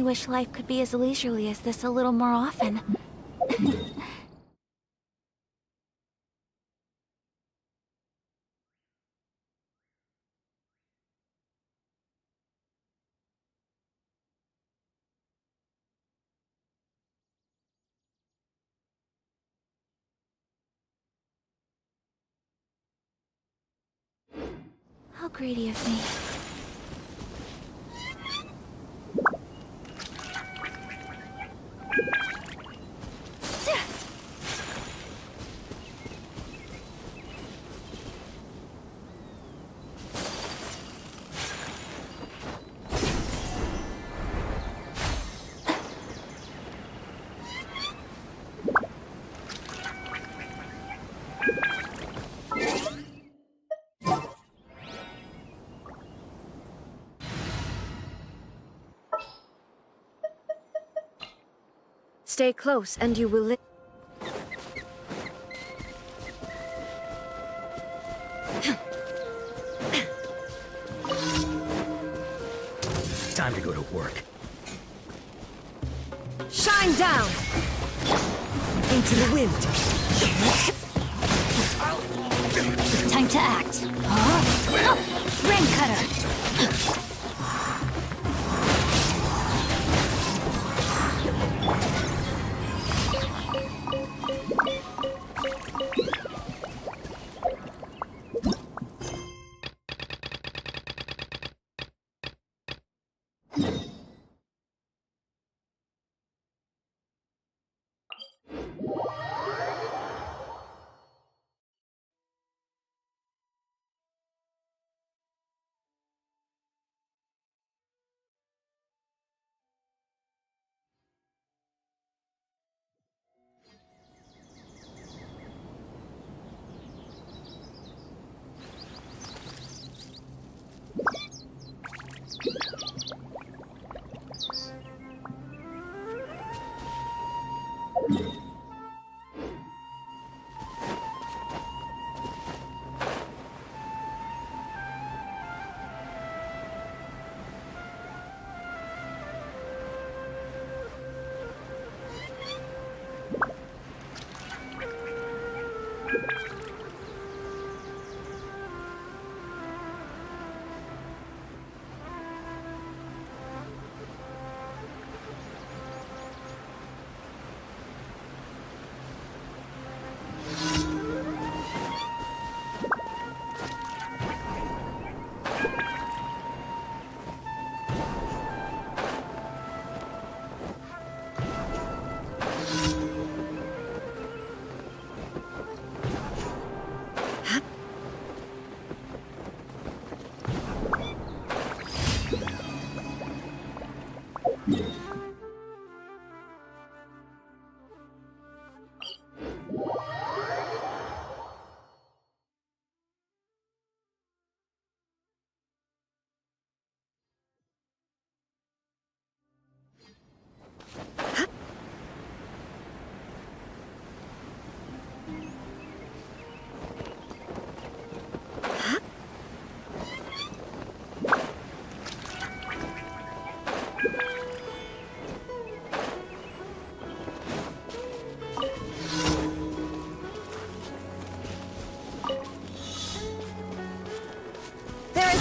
wish life could be as leisurely as this a little more often. How greedy of me. Stay close and you will live. Time to go to work. Shine down! Into the wind! Time to act. Huh? Rain cutter.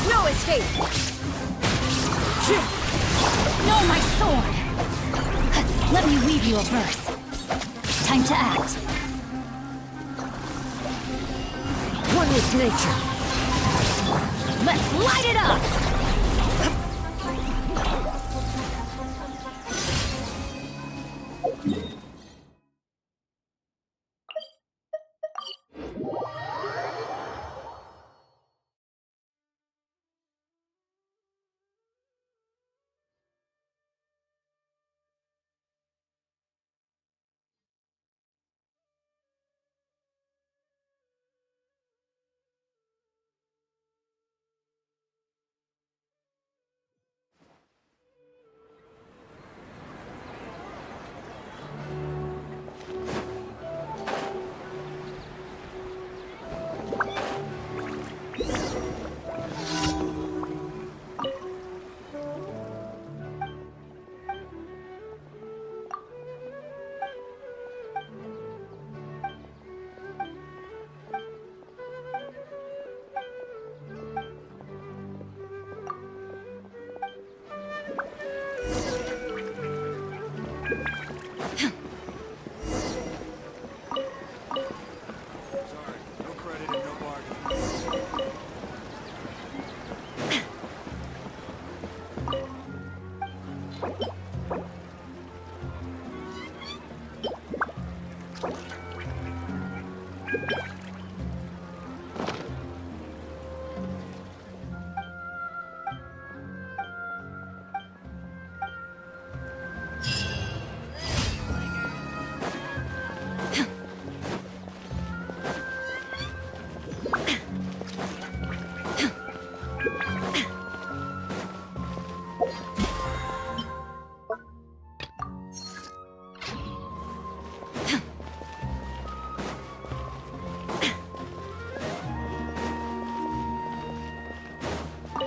No escape! No, my sword! Let me weave you a verse. Time to act. One with nature. Let's light it up!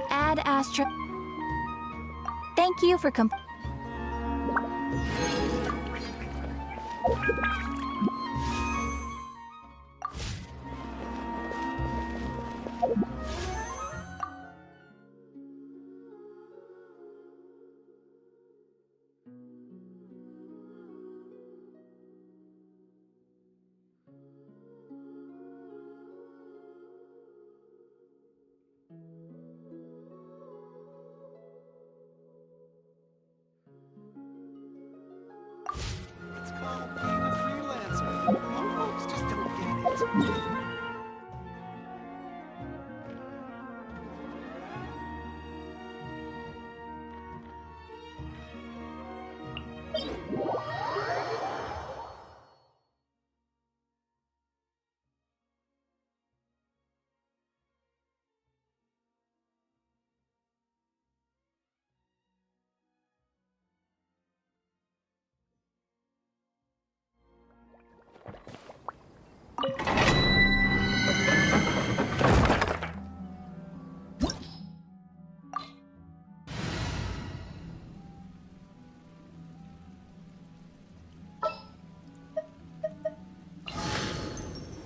Add Astro. Thank you for It's called being a freelancer. Some folks just don't get it.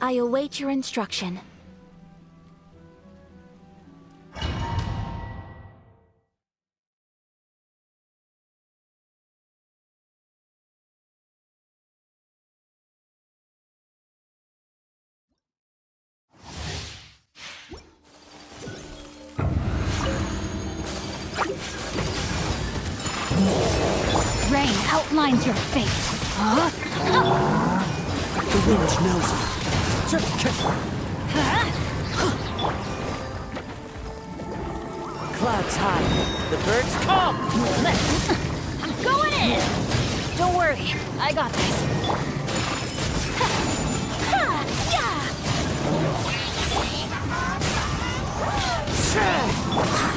I await your instruction. Rain outlines your fate. The wind knows me. Clouds high. The birds come. I'm going in! Don't worry, I got this.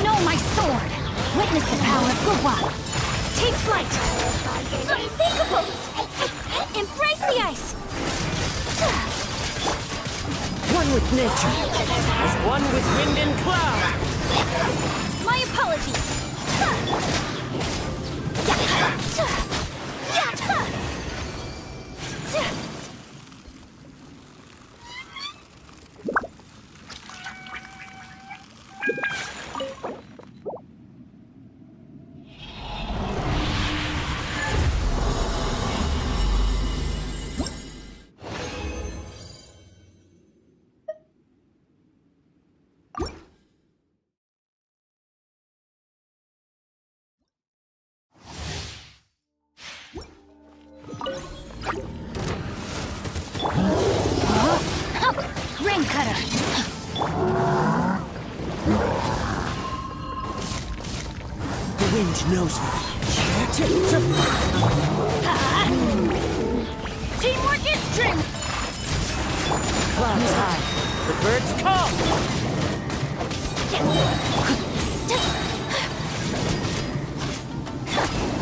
Know my sword! Witness the power of Gurwa! Take flight! Unthinkable! Embrace the ice! One with nature. As one with wind and cloud. My apologies! Rain cutter! The wind knows me. Teamwork is trim! Clouds high. The birds come.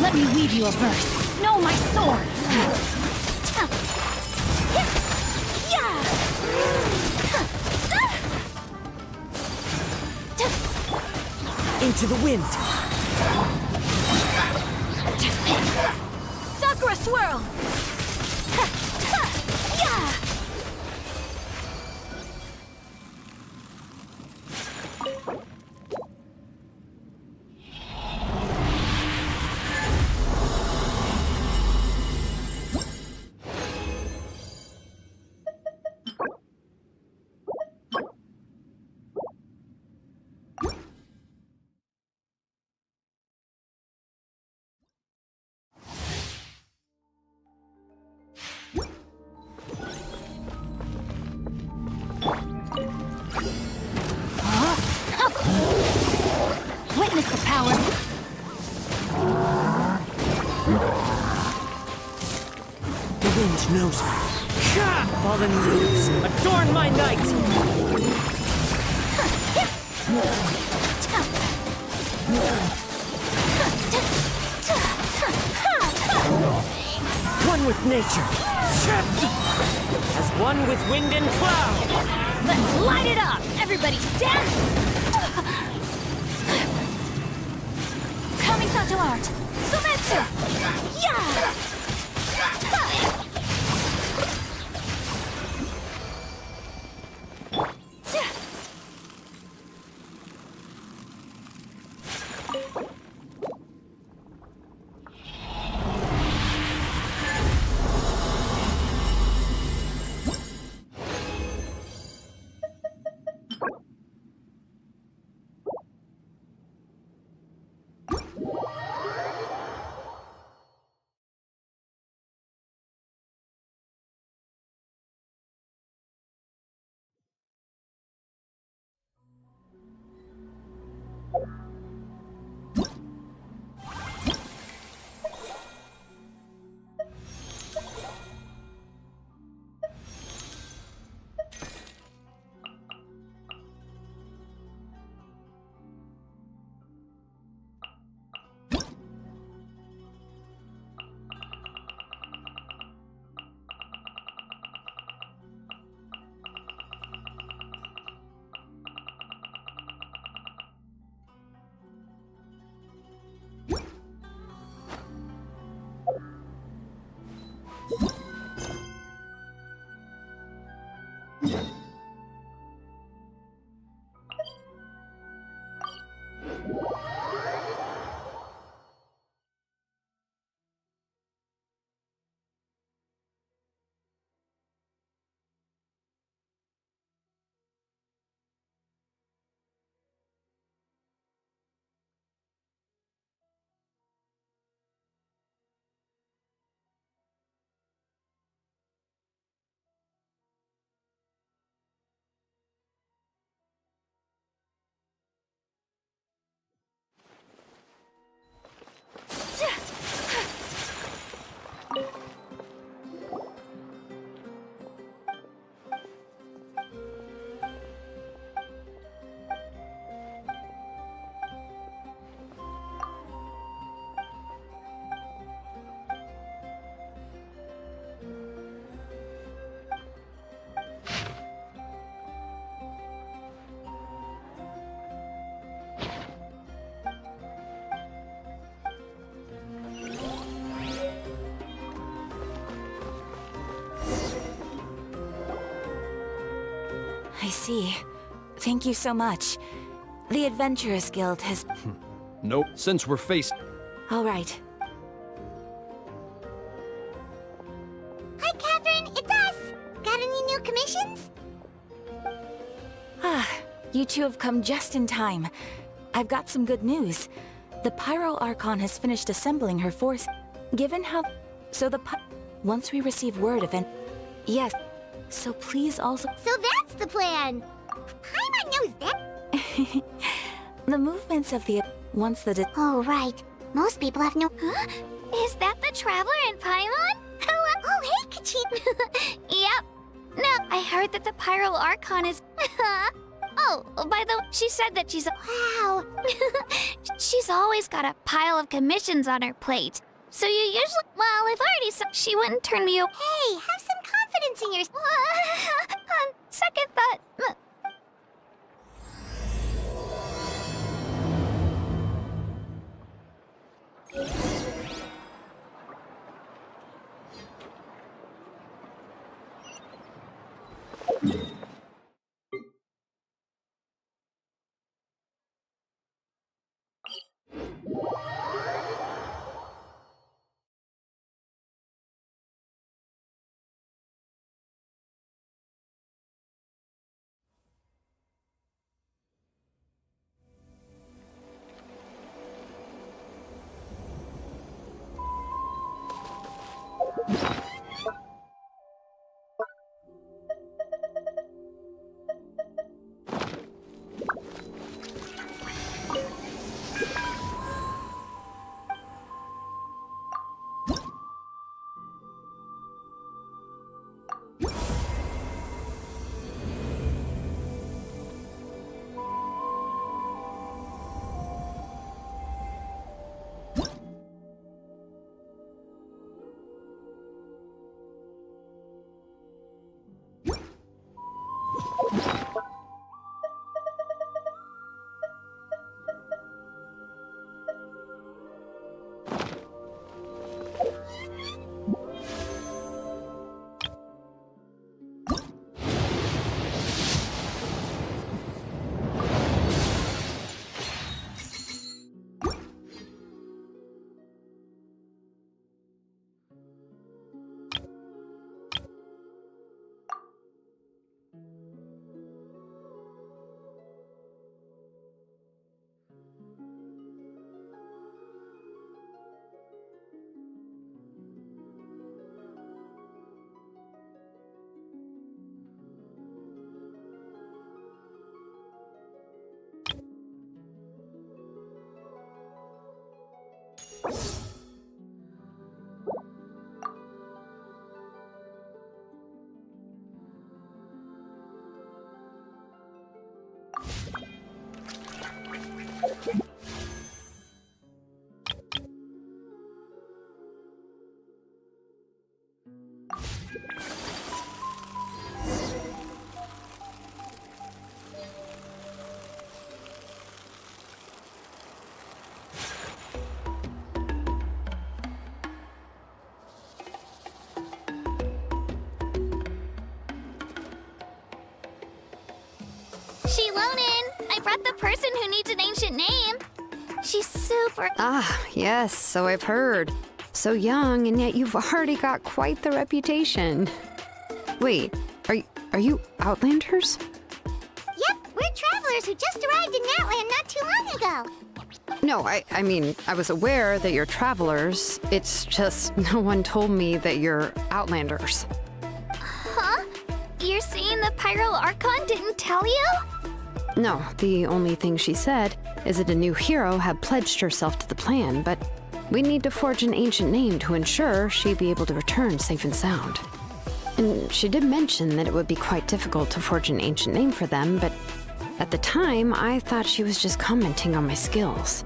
Let me weave you a verse. Know my sword! Into the wind. Sakura swirl! The wind knows me. Fallen leaves, adorn my night! One with nature. As one with wind and cloud. Let's light it up! Everybody stand! Kamisato art! Sometsu! Yeah! I see. Thank you so much. The Adventurers Guild has... Nope, since we're faced... All right. Hi, Catherine. It's us. Got any new commissions? Ah, you two have come just in time. I've got some good news. The Pyro Archon has finished assembling her force. Given how... So the once we receive word of an... Yes. So please also... So that's the plan. Paimon knows that. The movements of the... Once the... Oh, right. Most people have no... Huh? Is that the Traveler in Paimon? Hello? Oh, hey, Kachin. Yep. No, I heard that the Pyro Archon is... Oh, by the way, she said that she's... Wow. She's always got a pile of commissions on her plate. So you usually... Well, I've already said she wouldn't turn me away. Hey, have some confidence in yourself. On second thought... Shilonin, I brought the person who needs an ancient name. She's super. Ah, yes, so I've heard. So young, and yet you've already got quite the reputation. Wait, are you Outlanders? Yep, we're travelers who just arrived in Natland not too long ago. No, I mean, I was aware that you're travelers. It's just no one told me that you're Outlanders. Huh? You're saying the Pyro Archon didn't tell you? No, the only thing she said is that a new hero had pledged herself to the plan, but we need to forge an ancient name to ensure she'd be able to return safe and sound. And she did mention that it would be quite difficult to forge an ancient name for them, but at the time, I thought she was just commenting on my skills.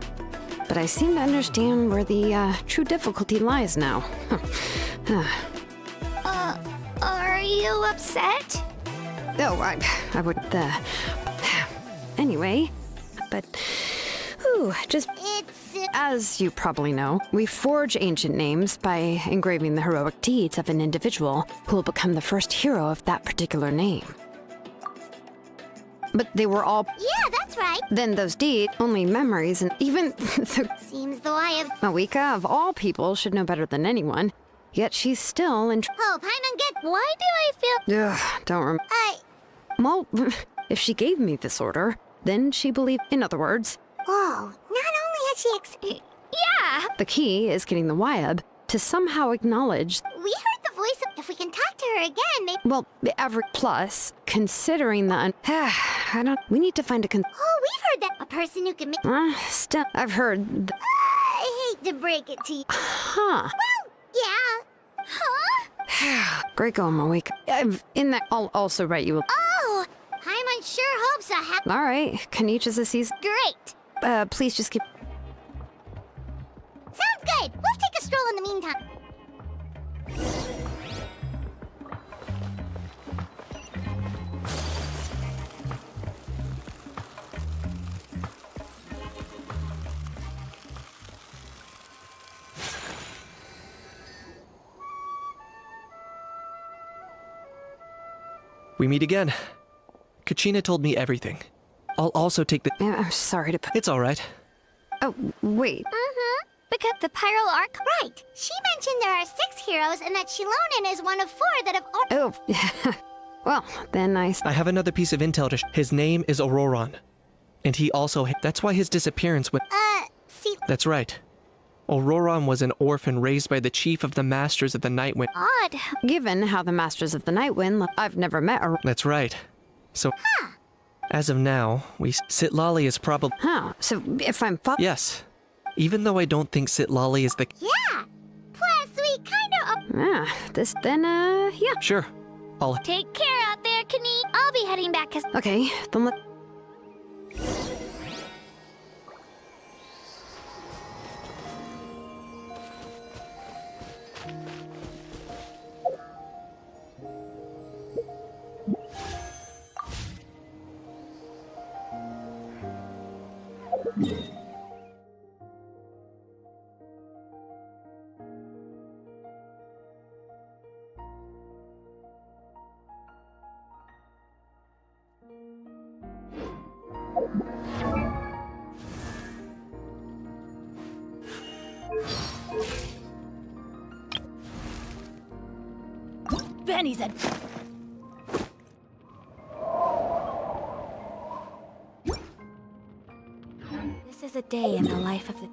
But I seem to understand where the true difficulty lies now. Are you upset? Oh, I would, anyway, but, just as you probably know, we forge ancient names by engraving the heroic deeds of an individual who will become the first hero of that particular name. But they were all... Yeah, that's right. Then those deeds, only memories, and even the... Seems though I have... Mawika, of all people, should know better than anyone. Yet she's still in... Oh, Paimon, get... Why do I feel... Ugh, don't remember. Well, if she gave me this order, then she believed... In other words... Whoa, not only had she Yeah! The key is getting the Wyab to somehow acknowledge... We heard the voice of... If we can talk to her again, maybe... Well, every plus, considering the... I don't... We need to find a... Oh, we've heard that. A person who can make... Still, I've heard... I hate to break it to you. Huh. Well, yeah. Huh? Great going, Mawika. In that, I'll also write you a... Oh! Paimon sure hopes I have... All right, Kanicha's a season... Great! Please just keep... Sounds good. We'll take a stroll in the meantime. We meet again. Kachina told me everything. I'll also take the... I'm sorry to put... It's all right. Oh, wait. Mm-hmm. Because the Pyro Arc... Right. She mentioned there are 6 heroes and that Shilonin is one of 4 that have... Oh, well, then I have another piece of intel to his name is Auroron. And he also... That's why his disappearance went... see... That's right. Auroron was an orphan raised by the chief of the Masters of the Nightwind. Odd. Given how the Masters of the Nightwind... I've never met her... That's right. So... As of now, Sitlali is probably... Huh, so if I'm Yes. Even though I don't think Sitlali is the... Yeah. Plus, we kinda... yeah. Sure. I'll... Take care out there, Kani. I'll be heading back cause... Okay, then let... Benny's a... This is a day in the life of the...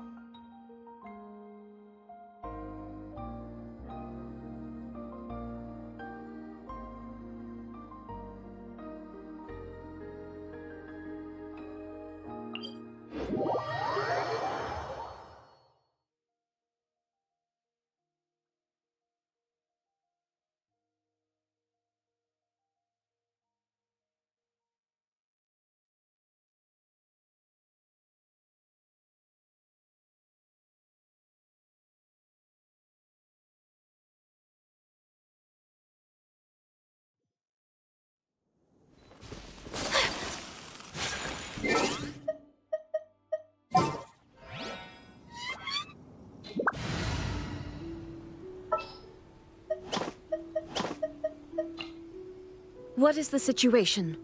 What is the situation?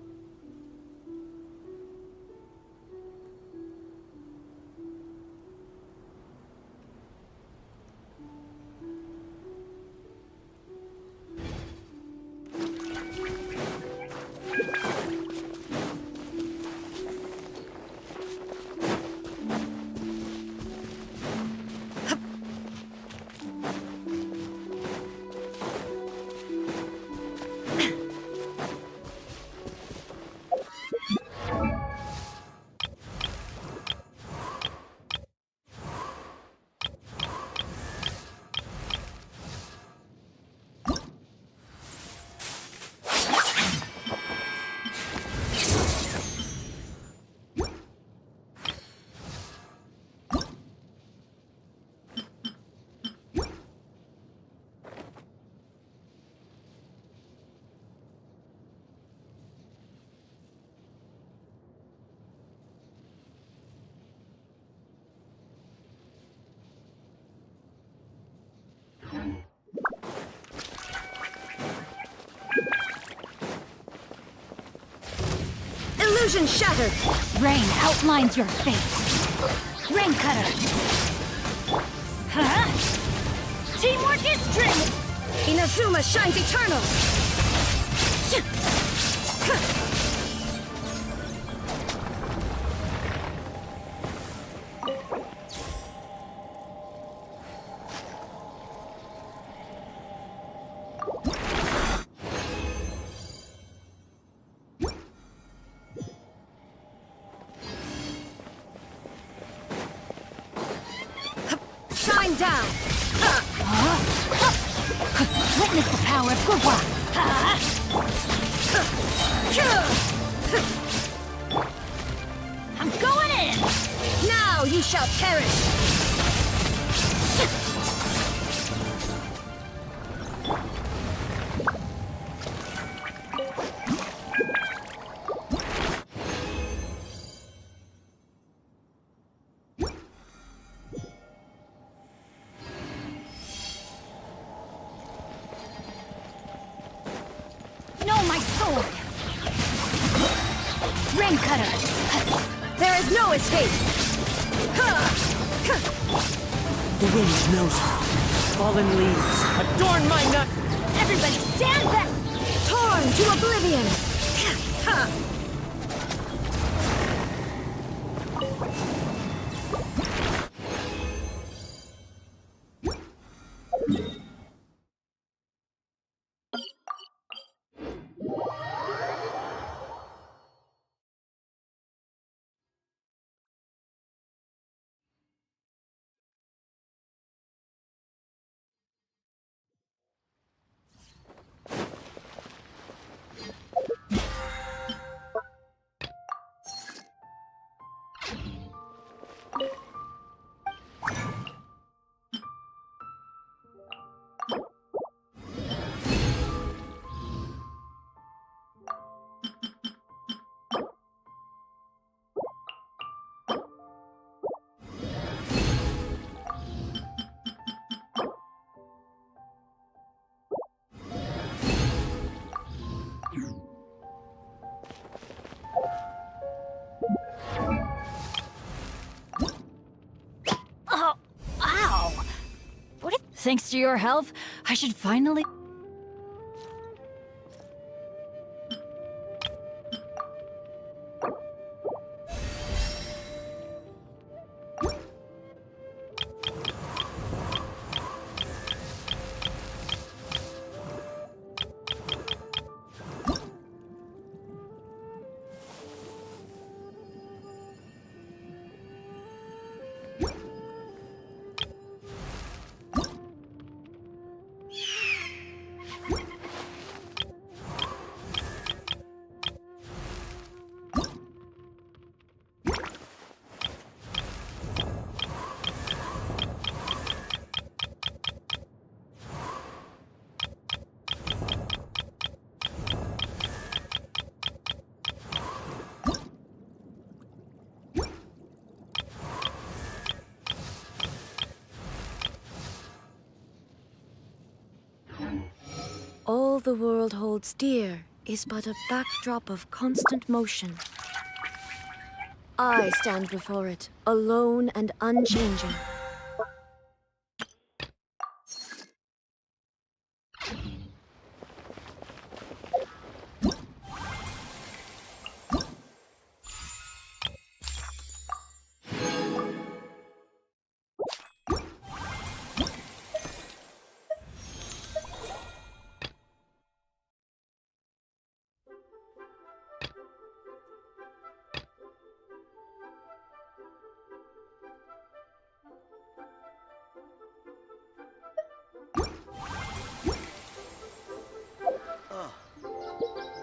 Illusion shattered! Rain outlines your fate. Rain cutter. Huh? Teamwork is strength. Inazuma shines eternal! Shine down! Witness the power of Gurwa. I'm going in. Now you shall perish! No, my sword. Rain cutter. There is no escape! The wind knows her. Fallen leaves, adorn my nut! Everybody stand back. Torn to oblivion! Oh, ow! What if, thanks to your help, I should finally... All the world holds dear is but a backdrop of constant motion. I stand before it, alone and unchanging.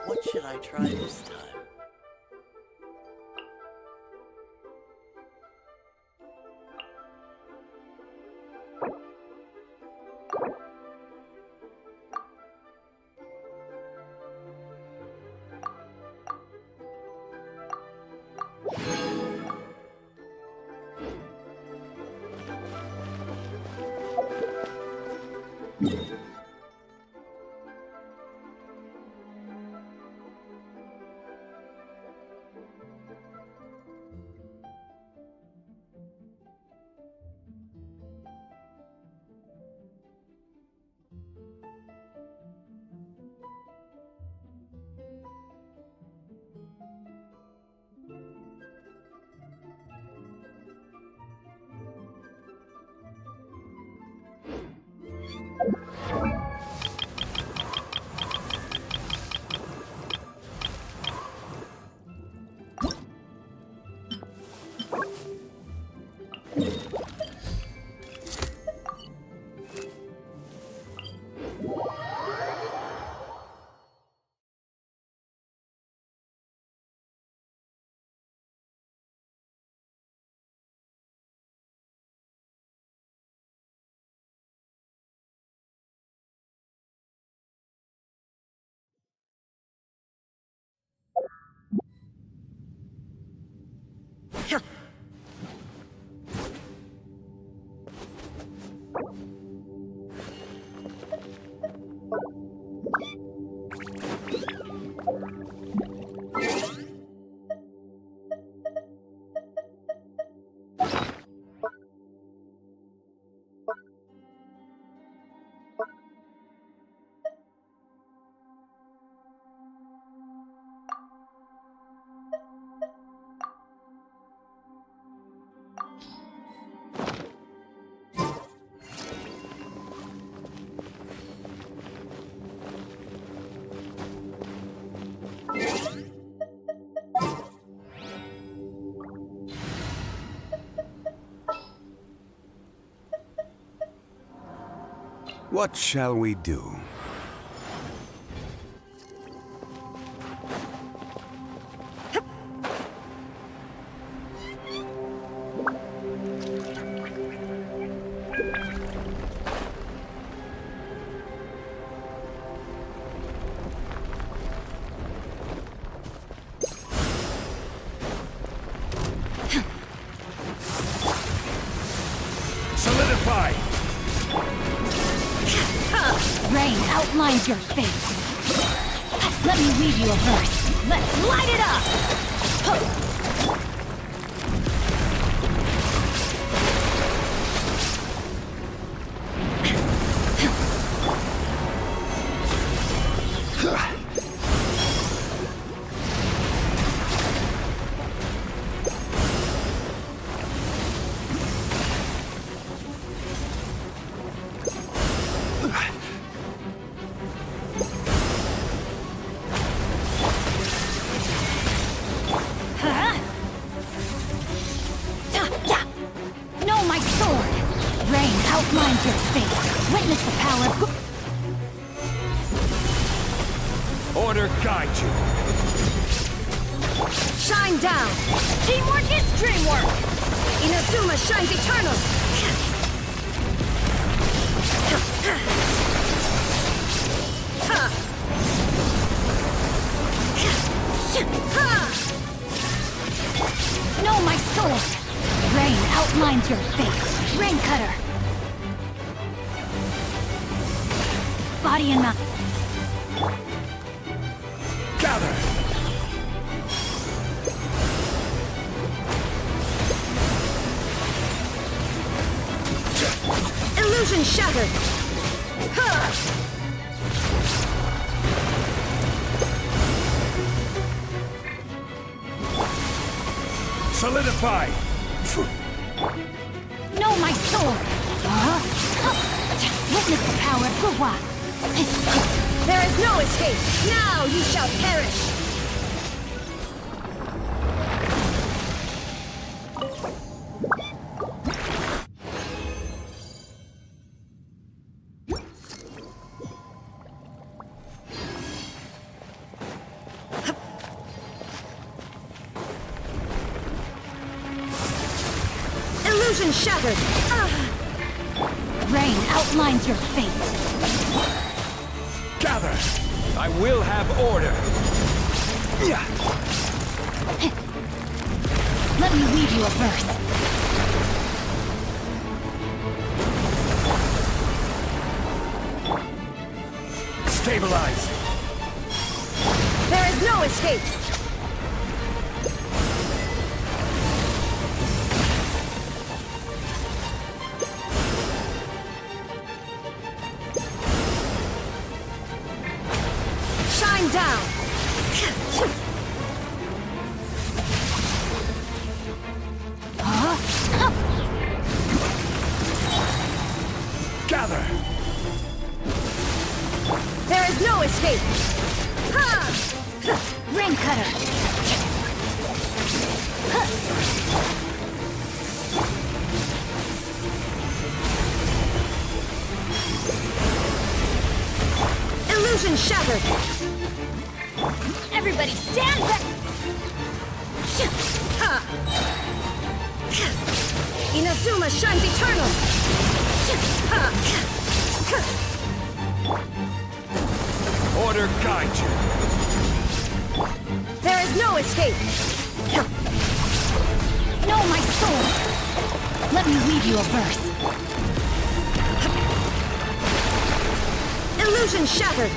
What should I try this time? What shall we do? Solidify! Rain outlines your fate. Let me read you a verse. Let's light it up! Outlines your fate. Witness the power of... Order guide you. Shine down! Teamwork is dreamwork! Inazuma shines eternal! Know my sword! Rain outlines your fate. Rain cutter! Body and mind. Gather! Illusion shattered! Ha! Solidify! No, my sword! Witness the power of Gugwa! There is no escape! Now you shall perish! Illusion shattered! Rain outlines your fate. Gather! I will have order! Let me weave you a verse. Stabilize! There is no escape! Shine down! Gather! There is no escape! Ha! Ring cutter! Illusion shattered! Everybody stand back! Inazuma shines eternal! Order guide you! There is no escape! No, my sword! Let me weave you a verse. Illusion shattered!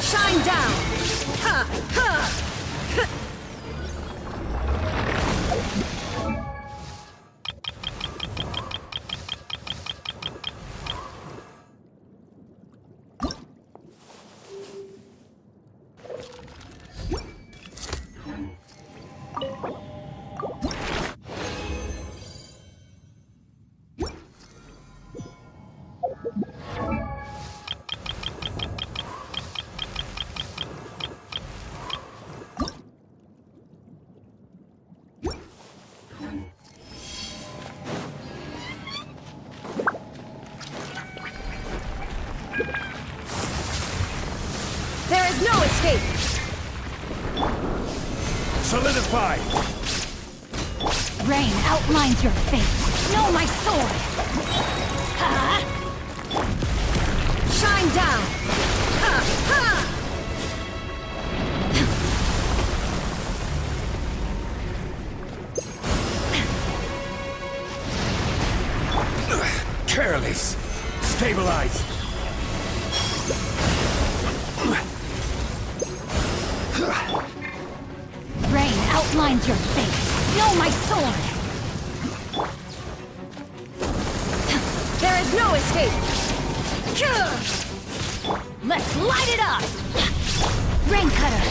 Shine down! Ha! Ha! There is no escape! Solidify! Rain outlines your fate. No, my sword! Ha! Shine down! Ha! Ha! Careless! Stabilize! Rain outlines your fate. No, my sword! There is no escape! Let's light it up! Rain cutter!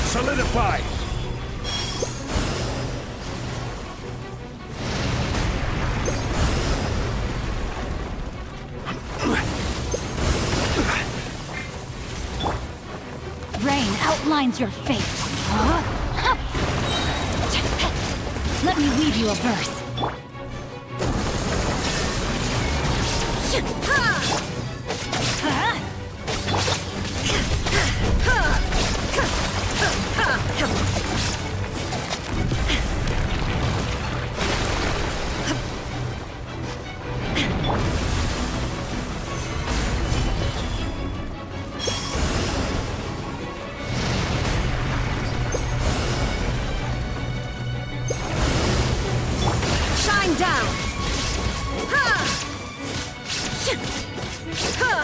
Solidify! Rain outlines your fate. Let me weave you a verse. Shine down! Ha! Ha!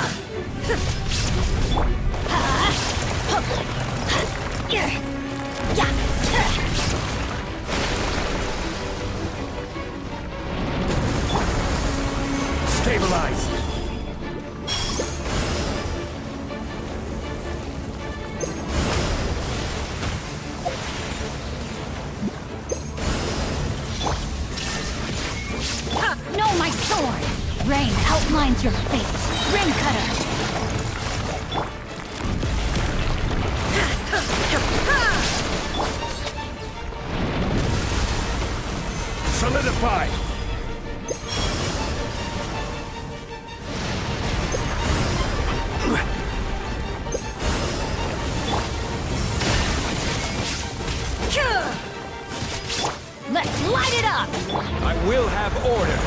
Stabilize! Know my sword! Rain outlines your fate. Ring cutter! Solidify! Let's light it up! I will have order!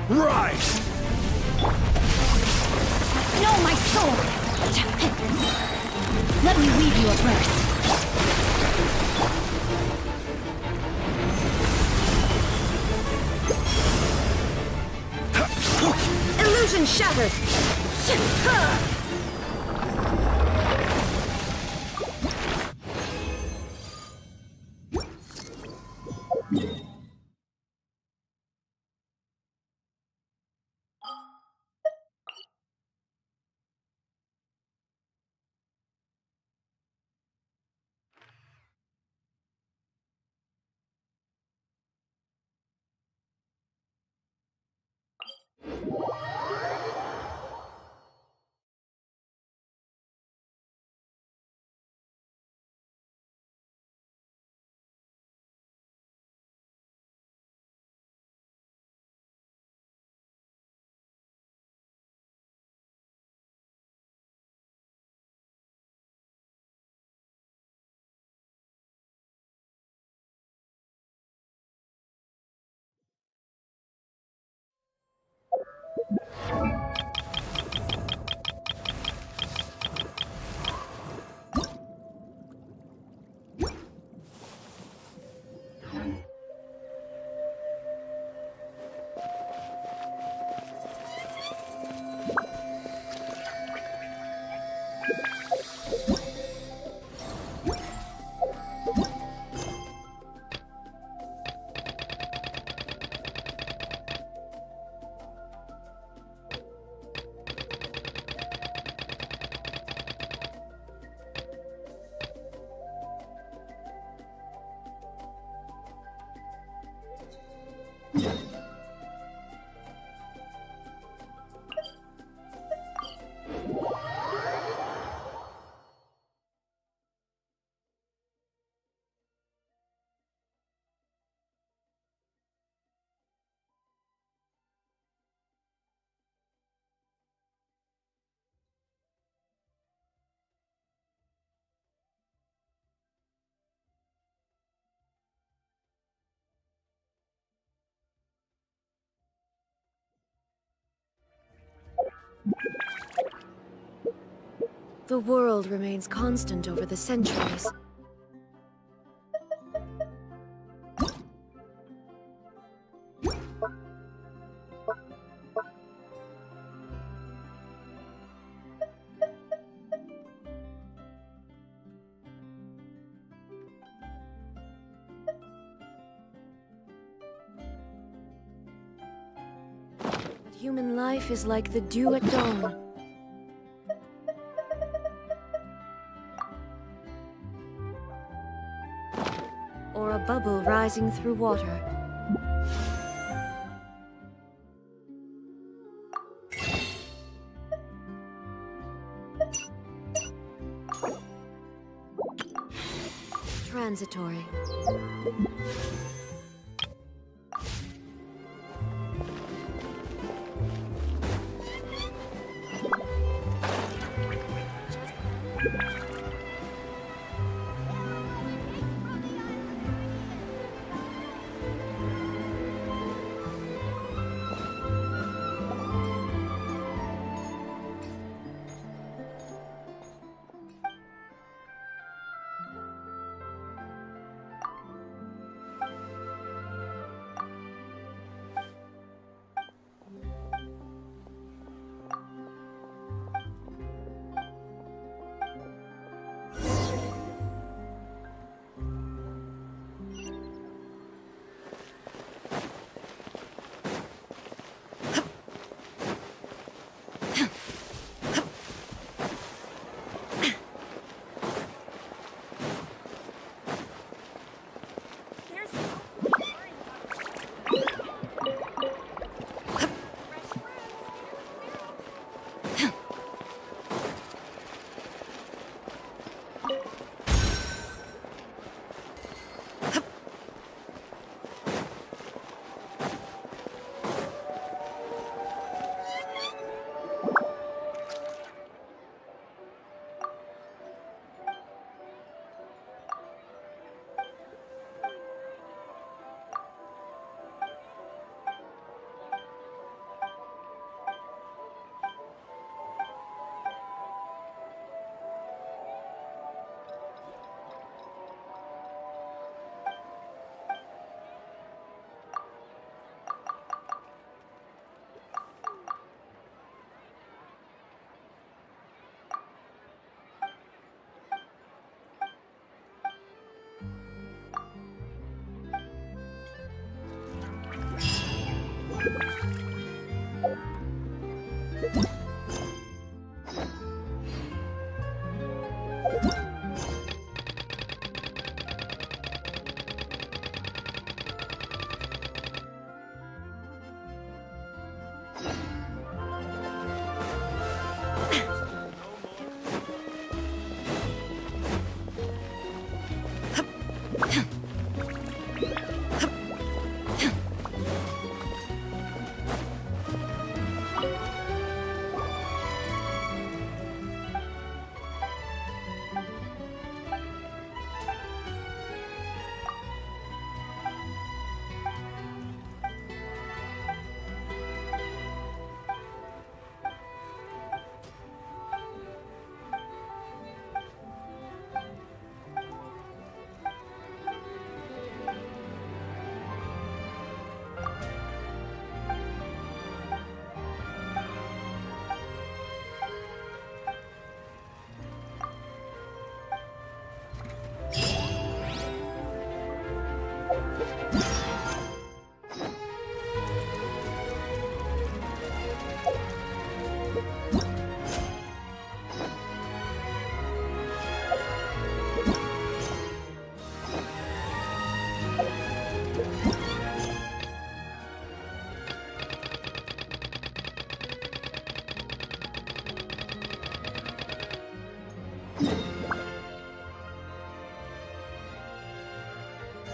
Rise! Know my sword! Let me weave you a verse. Illusion shattered! The world remains constant over the centuries. But human life is like the dew at dawn. Or a bubble rising through water. Transitory.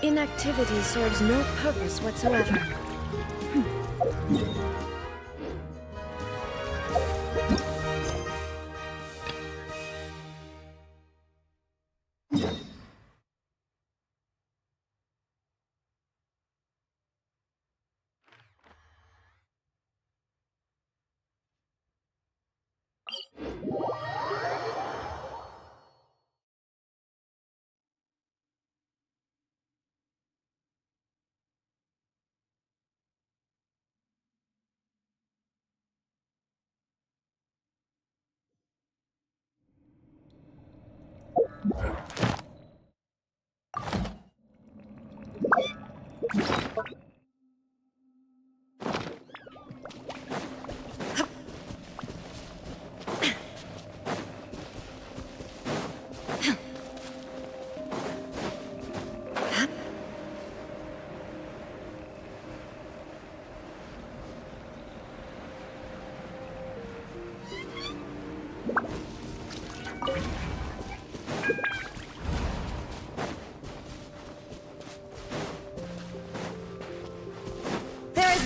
Inactivity serves no purpose whatsoever.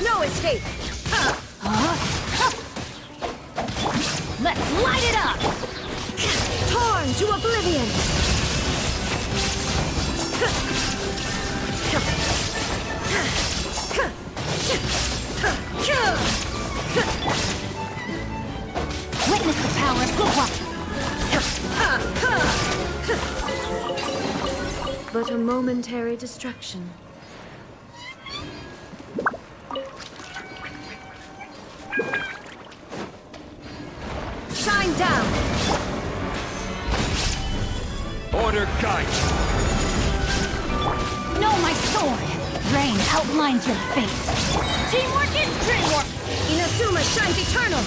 No escape! Let's light it up! Torn to oblivion! Witness the power of Gugwa! But a momentary distraction. Shine down! Order guide! Know my sword! Rain outlines your fate! Teamwork is dreamwork! Inazuma shines eternal!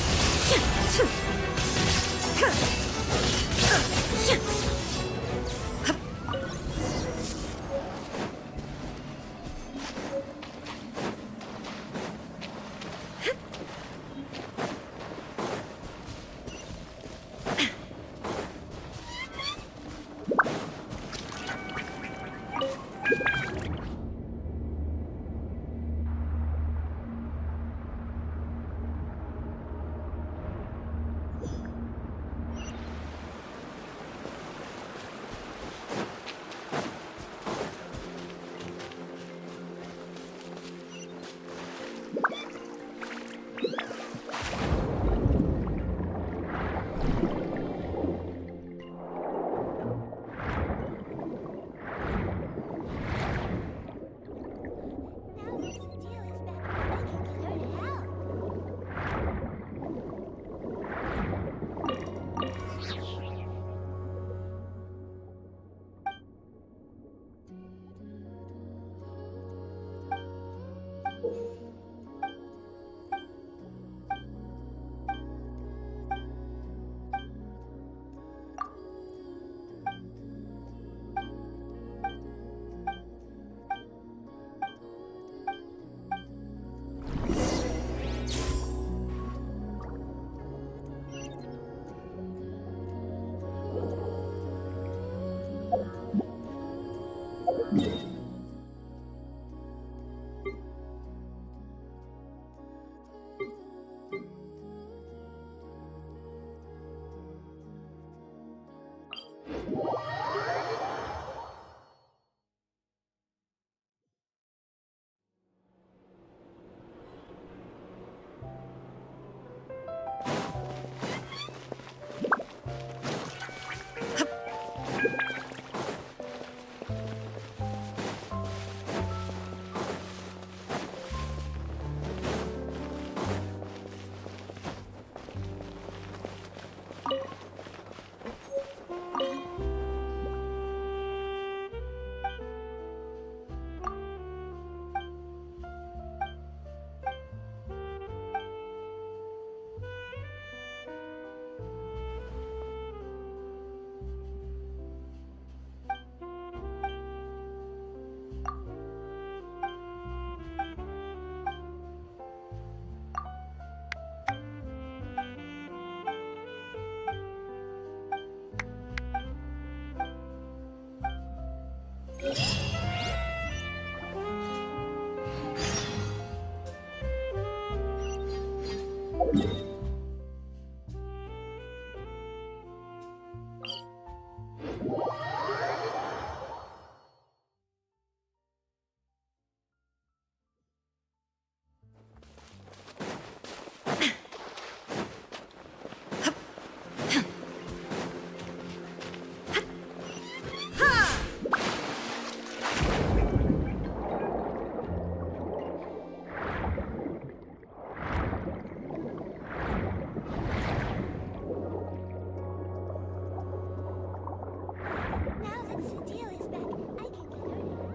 Now that Cecile is back, I can get her.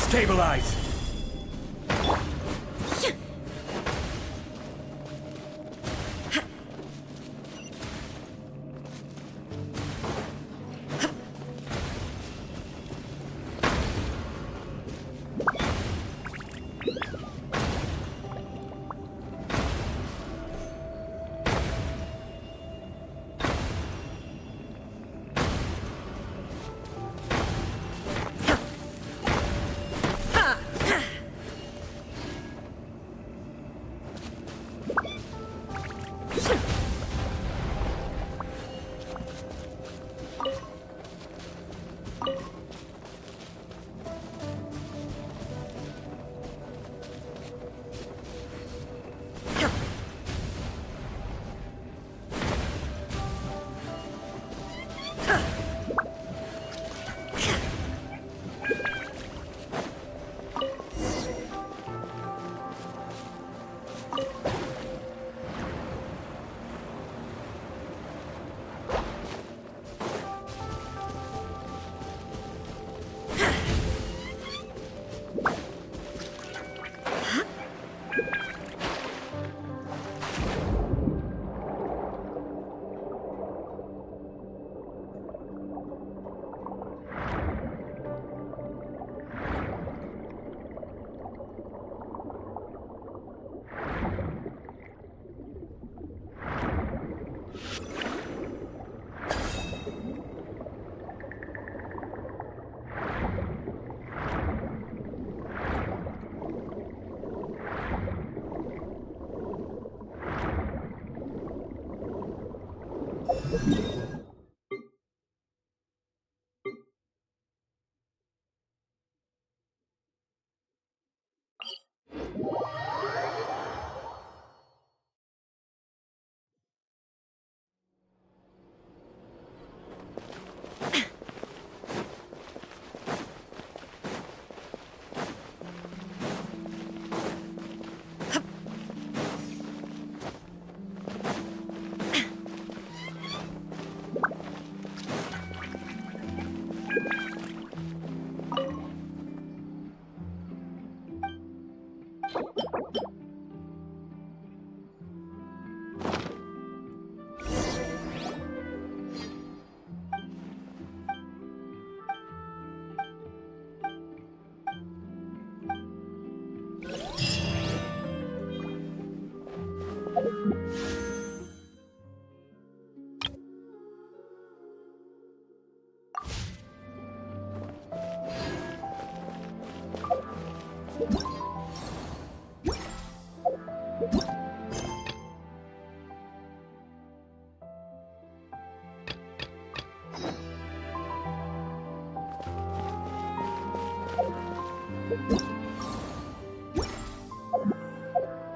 Stabilize!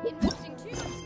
Investing too much.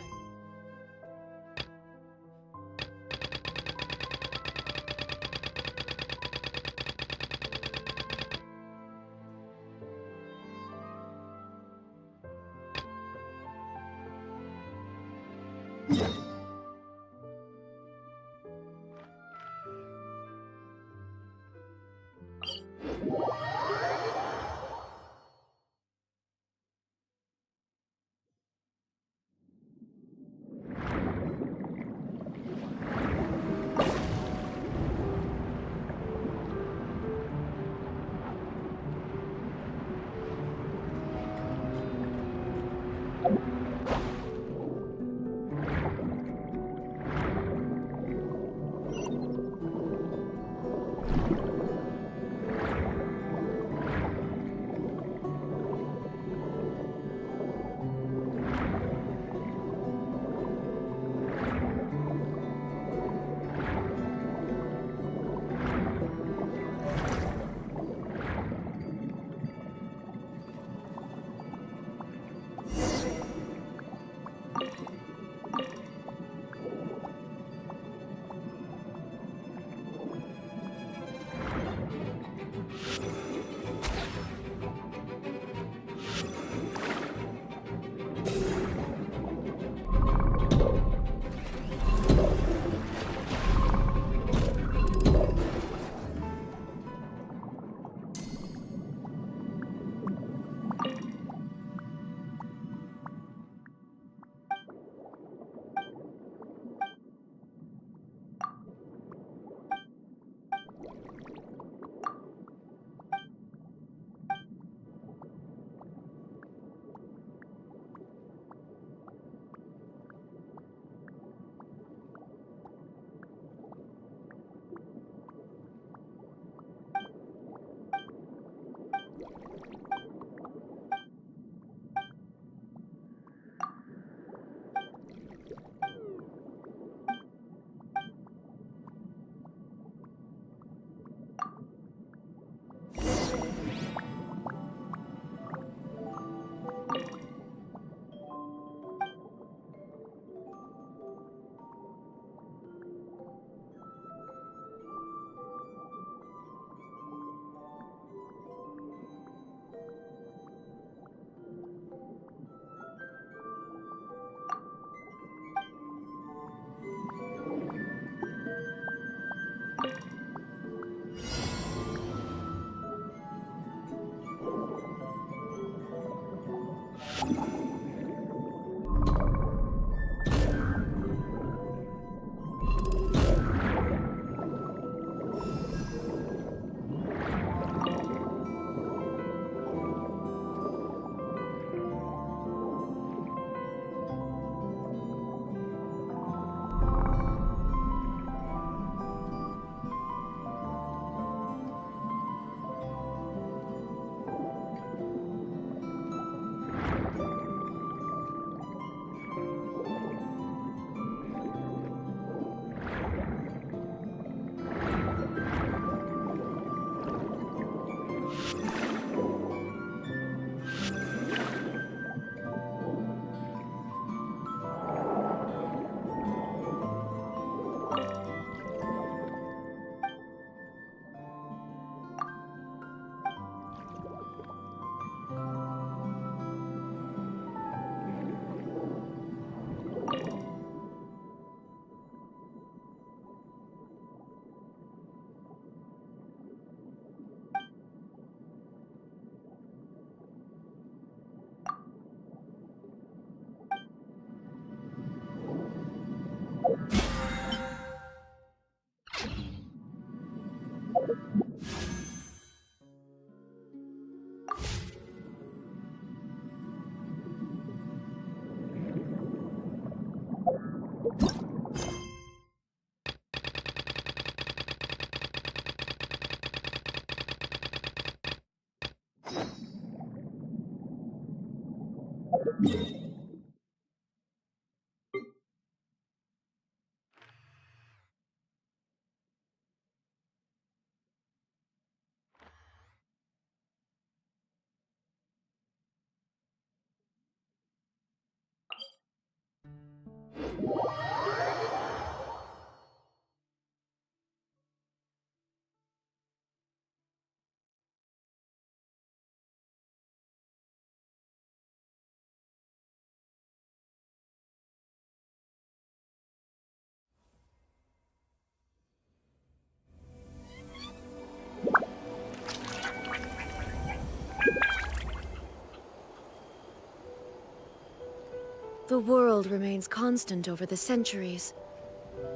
The world remains constant over the centuries,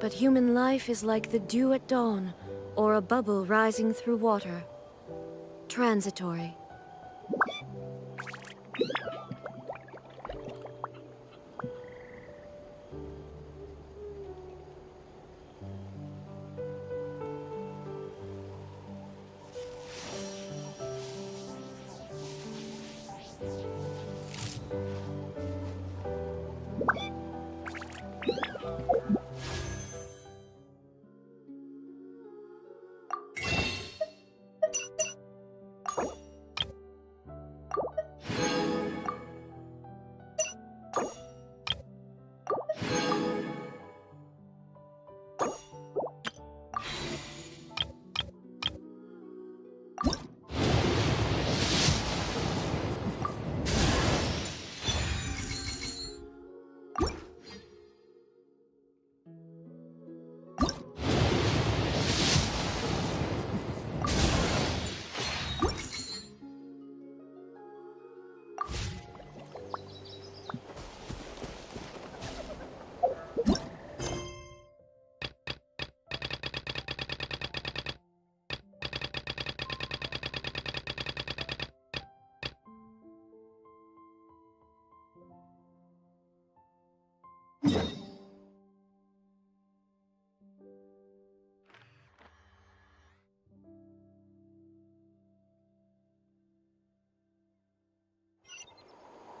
but human life is like the dew at dawn, or a bubble rising through water. Transitory.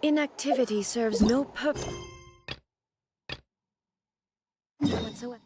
Inactivity serves no purpose whatsoever.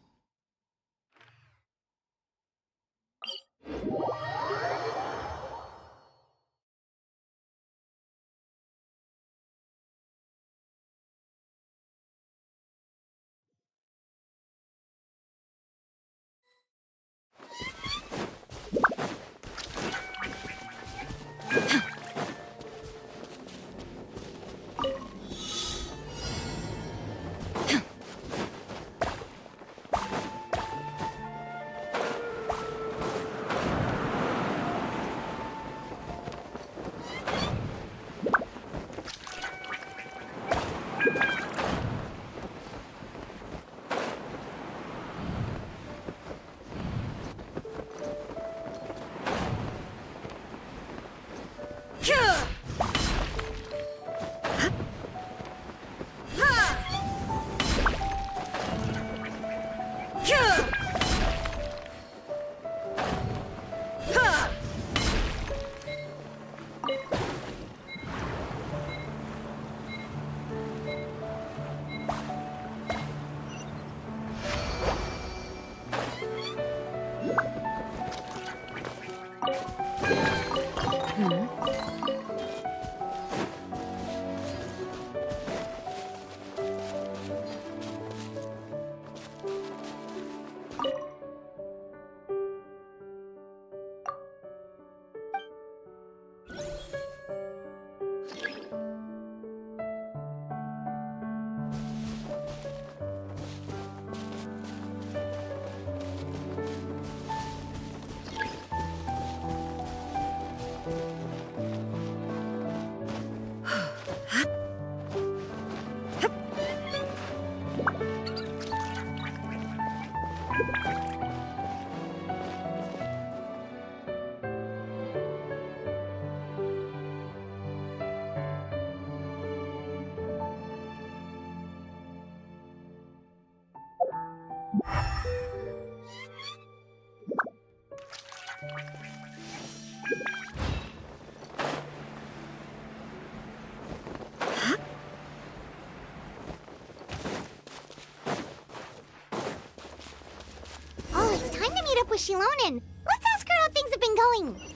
with Shilonen. Let's ask her how things have been going.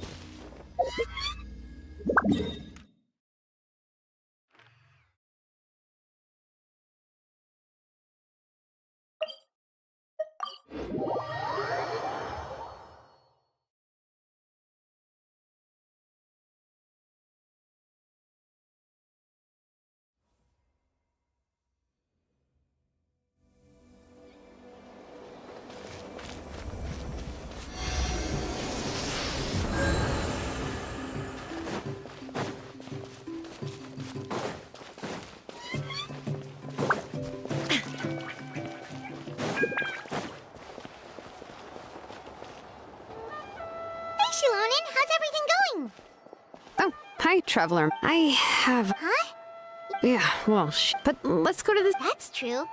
Hey, Shilonen, how's everything going? Oh, hi, Traveler. I have... Huh? Yeah, well, but let's go to this... That's true.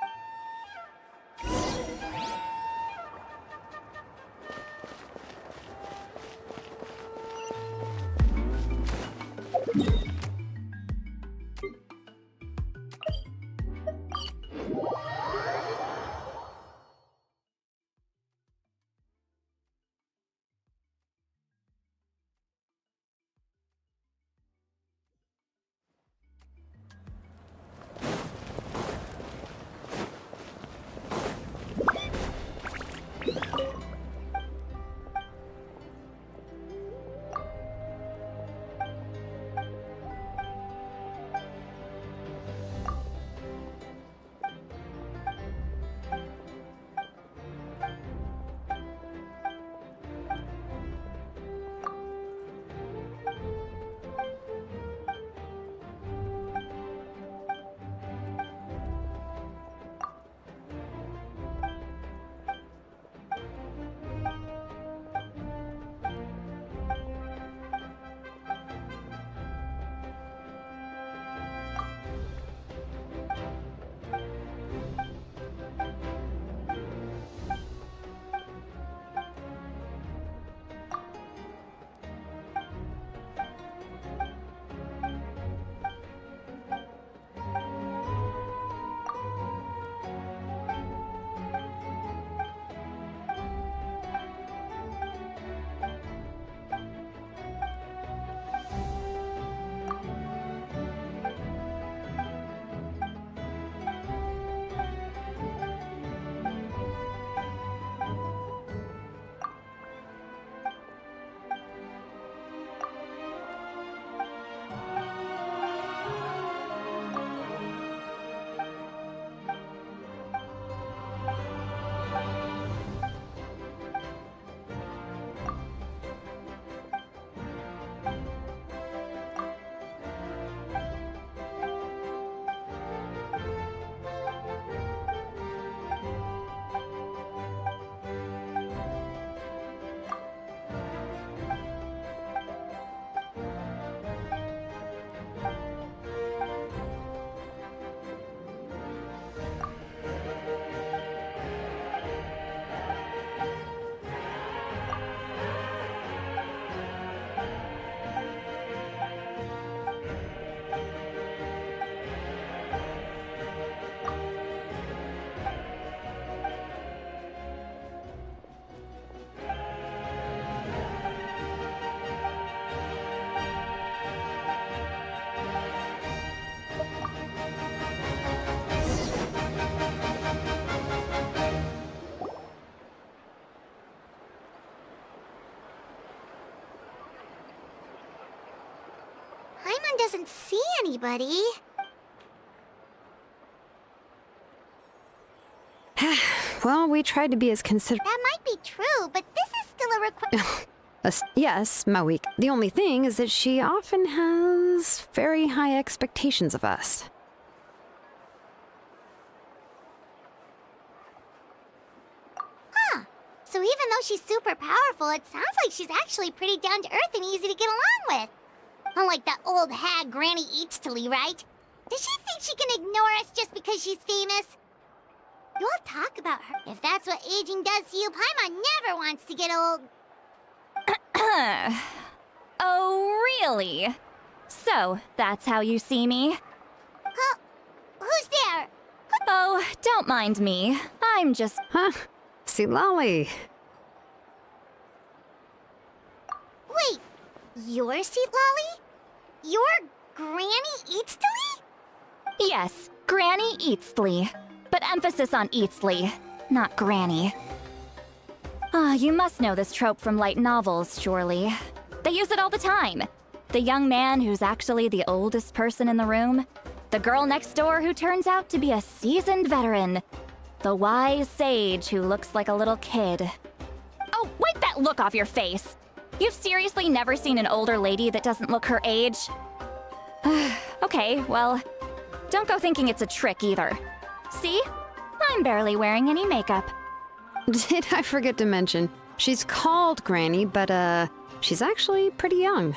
Paimon doesn't see anybody. Well, we tried to be as considerate... That might be true, but this is still a request. Yes, Maui. The only thing is that she often has very high expectations of us. Huh. So even though she's super powerful, it sounds like she's actually pretty down to earth and easy to get along with. Unlike that old hag Granny Eatstily, right? Does she think she can ignore us just because she's famous? You all talk about her. If that's what aging does to you, Paimon never wants to get old. Oh, really? So, that's how you see me? Who's there? Oh, don't mind me. I'm just... Huh? See, Lolly. Your seat, Lolly? Your Granny Eatsley? Yes, Granny Eatsley. But emphasis on Eatsley, not Granny. Ah, you must know this trope from light novels, surely. They use it all the time. The young man who's actually the oldest person in the room. The girl next door who turns out to be a seasoned veteran. The wise sage who looks like a little kid. Oh, wipe that look off your face! You've seriously never seen an older lady that doesn't look her age? Okay, well, don't go thinking it's a trick either. See? I'm barely wearing any makeup. Did I forget to mention, she's called Granny, but she's actually pretty young.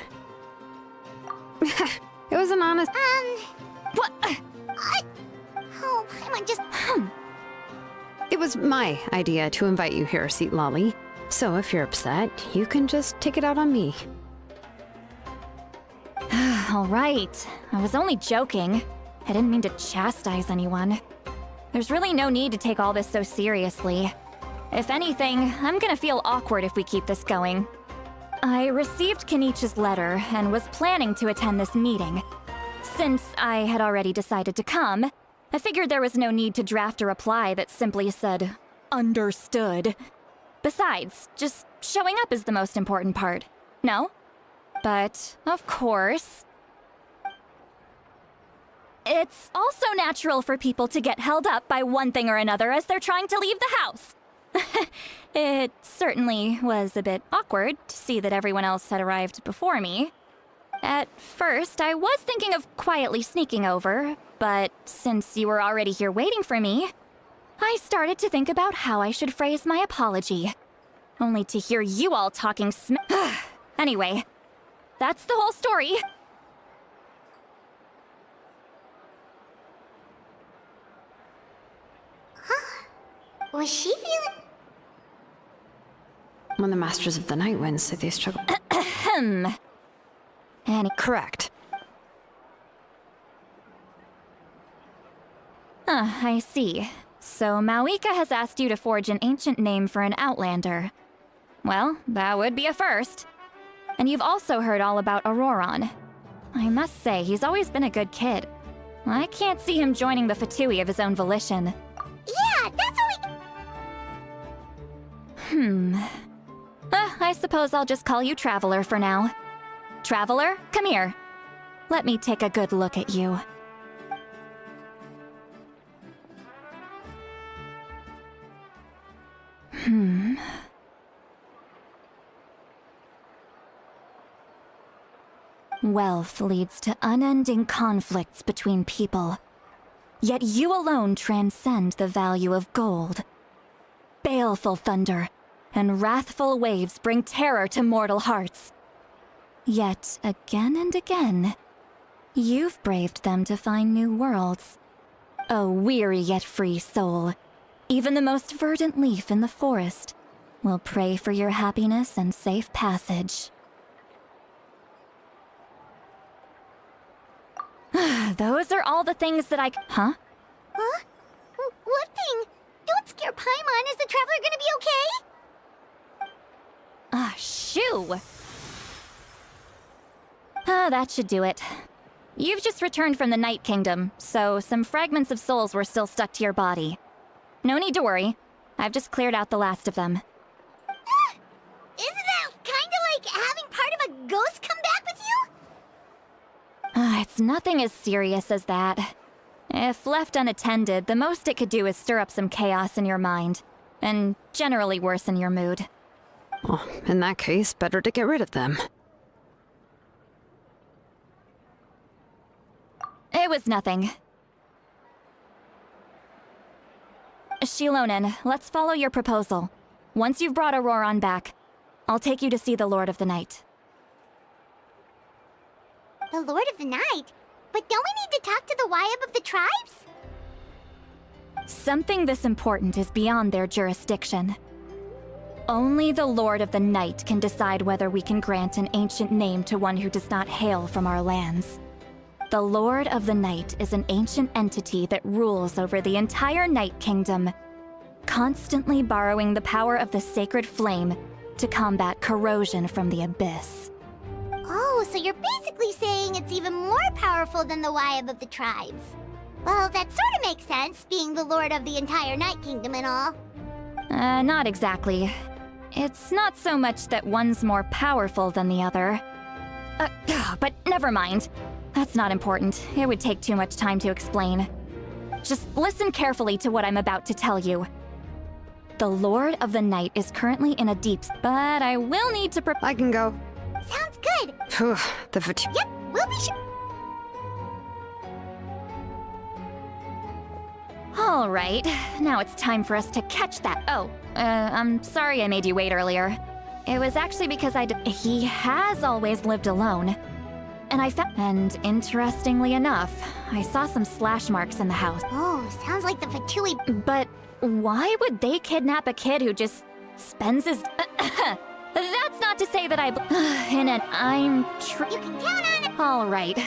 It was an honest... What? Oh, I'm just... It was my idea to invite you here, Seat Lolly. So if you're upset, you can just take it out on me. All right. I was only joking. I didn't mean to chastise anyone. There's really no need to take all this so seriously. If anything, I'm gonna feel awkward if we keep this going. I received Kenichi's letter and was planning to attend this meeting. Since I had already decided to come, I figured there was no need to draft a reply that simply said, "Understood." Besides, just showing up is the most important part, no? But, of course... It's also natural for people to get held up by one thing or another as they're trying to leave the house. It certainly was a bit awkward to see that everyone else had arrived before me. At first, I was thinking of quietly sneaking over, but since you were already here waiting for me, I started to think about how I should phrase my apology. Only to hear you all talking Anyway, that's the whole story. Was she feeling... When the Masters of the Night wins, so they struggle... Correct. I see. So Mawika has asked you to forge an ancient name for an Outlander. Well, that would be a first. And you've also heard all about Auroron. I must say, he's always been a good kid. I can't see him joining the Fatui of his own volition. Yeah, that's what we... I suppose I'll just call you Traveler for now. Traveler, come here. Let me take a good look at you. Wealth leads to unending conflicts between people. Yet you alone transcend the value of gold. Baleful thunder and wrathful waves bring terror to mortal hearts. Yet again and again, you've braved them to find new worlds. A weary yet free soul, even the most verdant leaf in the forest will pray for your happiness and safe passage. Those are all the things that I... Huh? Huh? What thing? Don't scare Paimon. Is the Traveler gonna be okay? Shoo! That should do it. You've just returned from the Night Kingdom, so some fragments of souls were still stuck to your body. No need to worry. I've just cleared out the last of them. Isn't that kinda like having part of a ghost come back with you? It's nothing as serious as that. If left unattended, the most it could do is stir up some chaos in your mind, and generally worsen your mood. Well, in that case, better to get rid of them. It was nothing. Shilonen, let's follow your proposal. Once you've brought Auroron back, I'll take you to see the Lord of the Night. The Lord of the Night? But don't we need to talk to the Wyab of the tribes? Something this important is beyond their jurisdiction. Only the Lord of the Night can decide whether we can grant an ancient name to one who does not hail from our lands. The Lord of the Night is an ancient entity that rules over the entire Night Kingdom, constantly borrowing the power of the sacred flame to combat corrosion from the abyss. Oh, you're basically saying it's even more powerful than the Wyab of the tribes. Well, that sort of makes sense, being the lord of the entire Night Kingdom and all. Not exactly. It's not so much that one's more powerful than the other. But never mind. That's not important. It would take too much time to explain. Just listen carefully to what I'm about to tell you. The Lord of the Night is currently in a deep... But I will need to I can go. Sounds good. Phew, the fatigue. Yep, we'll be sure. Alright, now it's time for us to catch that. Oh, I'm sorry I made you wait earlier. It was actually because he has always lived alone. And I found... And interestingly enough, I saw some slash marks in the house. Oh, sounds like the Fatui... But why would they kidnap a kid who just spends his... That's not to say that in it, I'm You can count on it! Alright.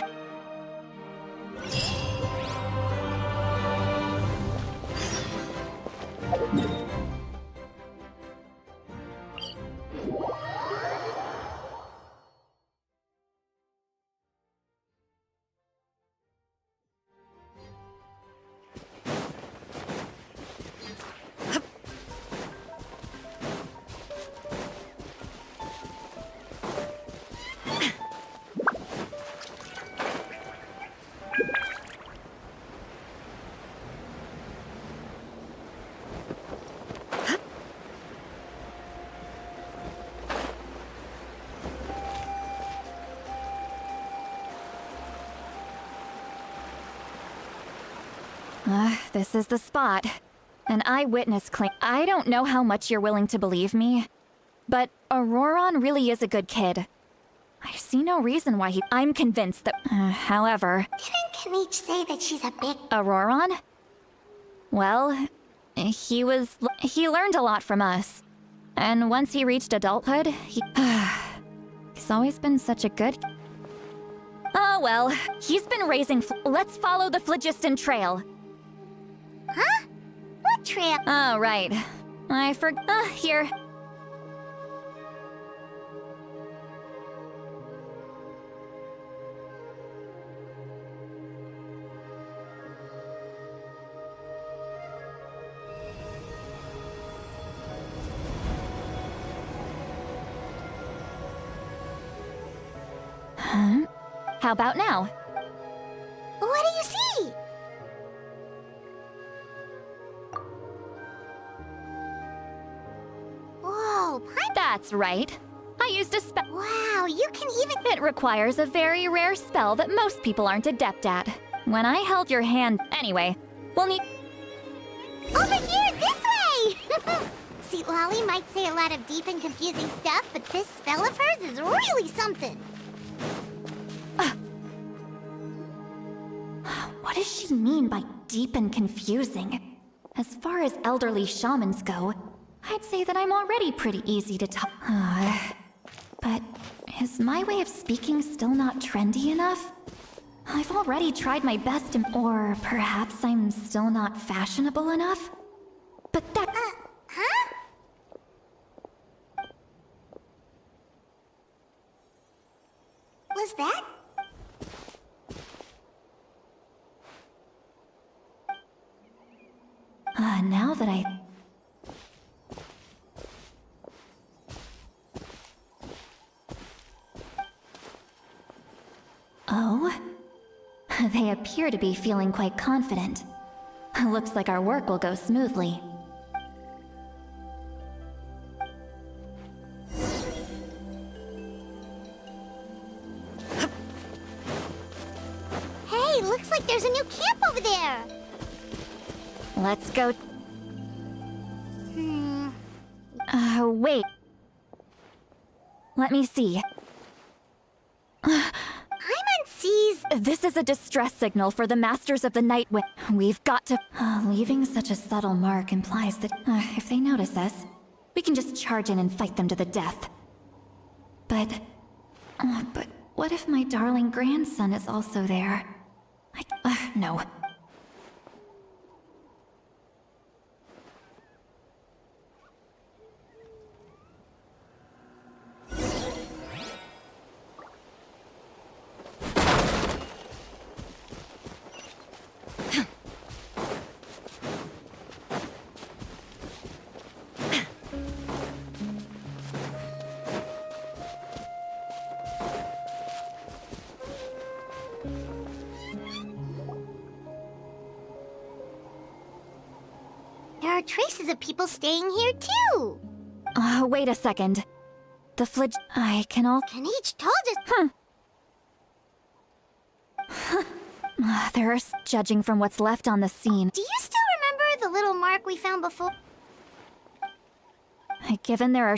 This is the spot. An eyewitness claim. I don't know how much you're willing to believe me, but Auroron really is a good kid. I see no reason why I'm convinced that... however... Didn't Kanich say that she's a big... Auroron? Well, he learned a lot from us. And once he reached adulthood, he's always been such a good... Oh well, he's been raising... Let's follow the phlogiston trail. Huh? What trail? Oh, right. I here. Huh? How about now? What do you see? Whoa, That's right. I used a spell. Wow, you can even... It requires a very rare spell that most people aren't adept at. When I held your hand... Anyway, we'll need... Over here, this way! See, Lolly might say a lot of deep and confusing stuff, but this spell of hers is really something. What does she mean by deep and confusing? As far as elderly shamans go, I'd say that I'm already pretty easy to talk. But is my way of speaking still not trendy enough? I've already tried my best to... Or perhaps I'm still not fashionable enough? But that... Huh? Was that? Now that I... Oh? They appear to be feeling quite confident. Looks like our work will go smoothly. Hey, looks like there's a new camp over there! Let's go... Wait. Let me see. Paimon sees... This is a distress signal for the Masters of the Night Wind. We've got to... leaving such a subtle mark implies that if they notice us, we can just charge in and fight them to the death. But what if my darling grandson is also there? No. are traces of people staying here too. Wait a second. The I can all. Kanich told us. Judging from what's left on the scene. Do you still remember the little mark we found before? Given there are.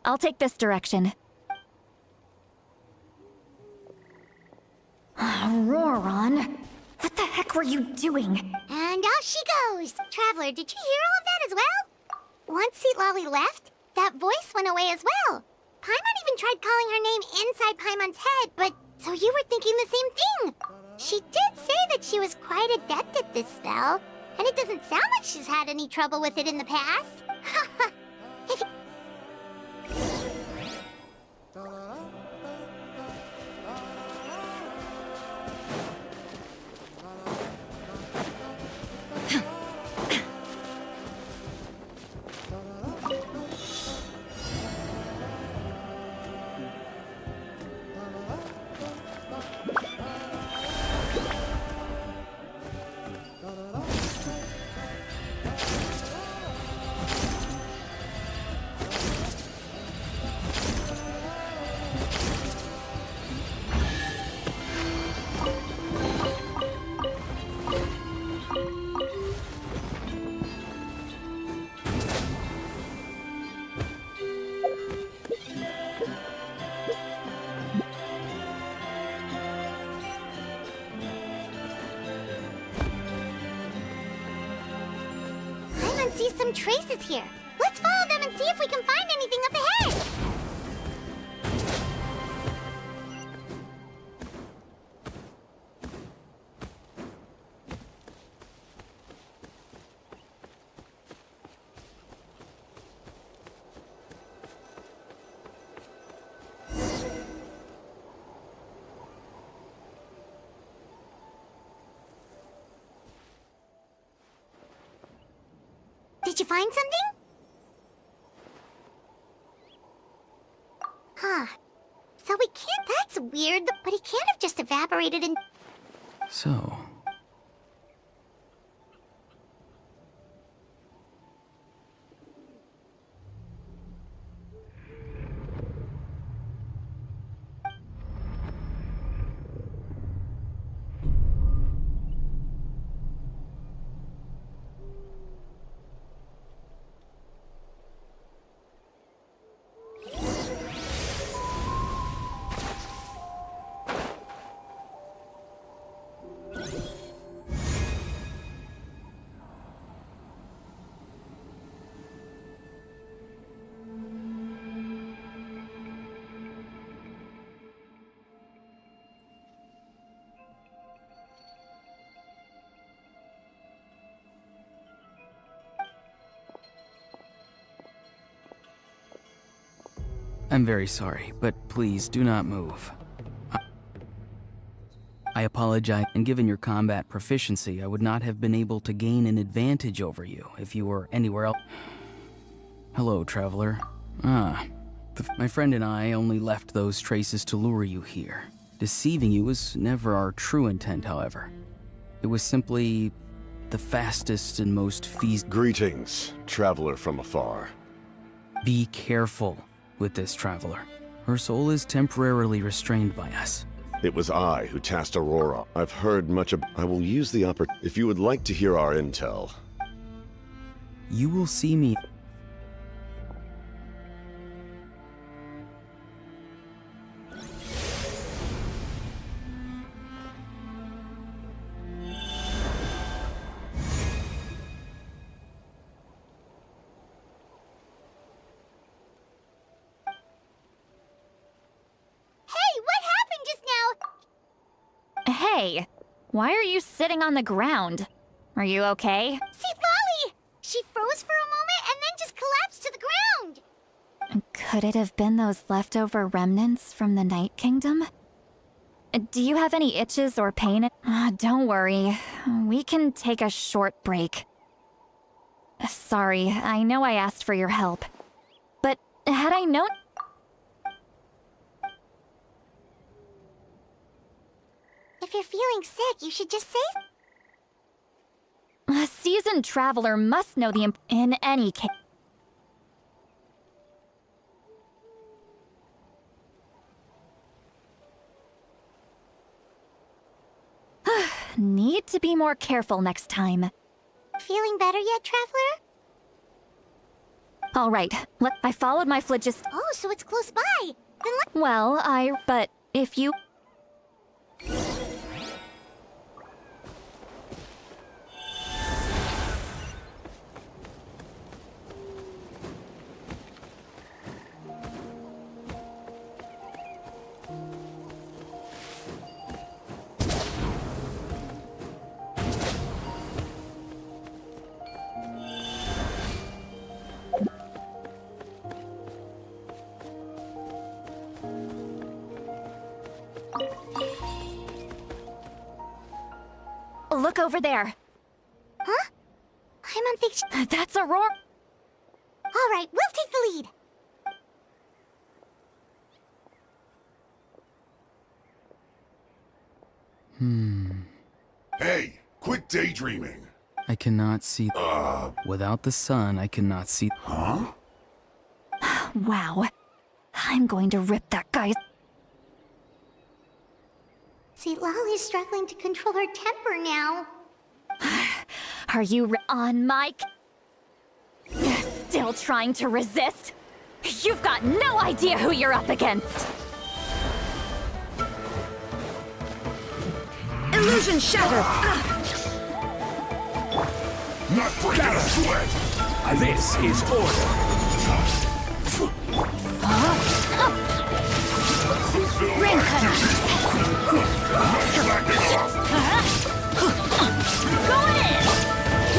I'll take this direction. Auroron, what the heck were you doing? And off she goes. Traveler, did you hear all of that as well? Once Lolly left, that voice went away as well. Paimon even tried calling her name inside Paimon's head, but so you were thinking the same thing. She did say that she was quite adept at this spell, and it doesn't sound like she's had any trouble with it in the past. If see some traces here. Let's follow them and see if we can find anything up ahead. Did you find something? Huh. So we can't... That's weird, but he can't have just evaporated in... So... I'm very sorry, but please do not move. I apologize, and given your combat proficiency, I would not have been able to gain an advantage over you if you were anywhere else. Hello, traveler. My friend and I only left those traces to lure you here. Deceiving you was never our true intent, however. It was simply the fastest and most feasible. Greetings, traveler from afar. Be careful with this traveler. Her soul is temporarily restrained by us. It was I who tasked Aurora. I've heard much of... I will use the opportunity. If you would like to hear our intel. You will see me... Hey, why are you sitting on the ground? Are you okay? See, Lolly! She froze for a moment and then just collapsed to the ground! Could it have been those leftover remnants from the Night Kingdom? Do you have any itches or pain? Don't worry. We can take a short break. Sorry, I know I asked for your help. But had I known... If you're feeling sick, you should just say... seasoned traveler must know the in any case. Need to be more careful next time. Feeling better yet, Traveler? All right, I followed my phlegist. Oh, so it's close by. Then Well, but if you... Look over there. Huh? I'm on fiction. That's Aurora. All right, we'll take the lead. Hey, quit daydreaming. I cannot see. Without the sun, I cannot see. Huh? Wow. I'm going to rip that guy's... See, Lolly's struggling to control her temper now. Are you on, Mike? Still trying to resist? You've got no idea who you're up against! Illusion shattered! Not breaking a sweat. This is order. Ring cutter! Going in!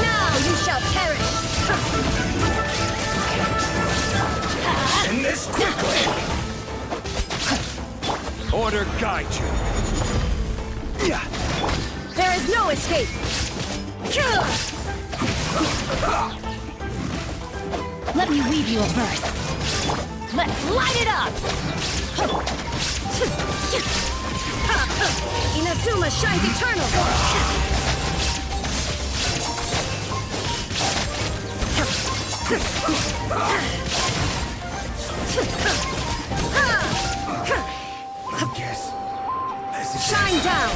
Now you shall perish! End this quickly. Order guide you. There is no escape! Let me weave you a verse. Let's light it up! Inazuma shines eternal! Yes. Shine down!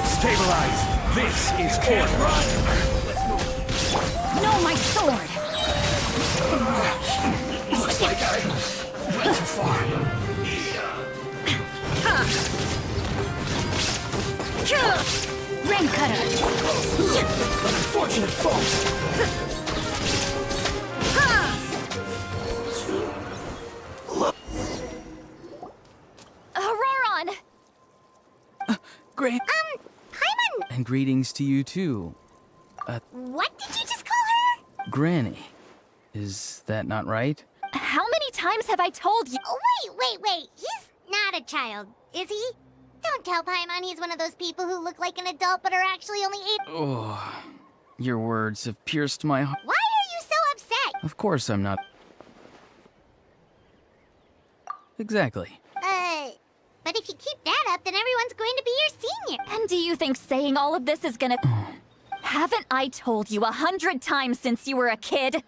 Stabilize. This is order. No, my sword! Looks like I went too far. Ring cutter! Unfortunate fault. Auroron! Great. Paimon! And greetings to you too, What did you just call her? Granny. Is that not right? How many times have I told you? Oh, wait. He's not a child, is he? Don't tell Paimon he's one of those people who look like an adult but are actually only 8. Oh, your words have pierced my heart. Why are you so upset? Of course I'm not. Exactly. But if you keep that up, then everyone's going to be your senior. And do you think saying all of this is gonna... Haven't I told you 100 times since you were a kid?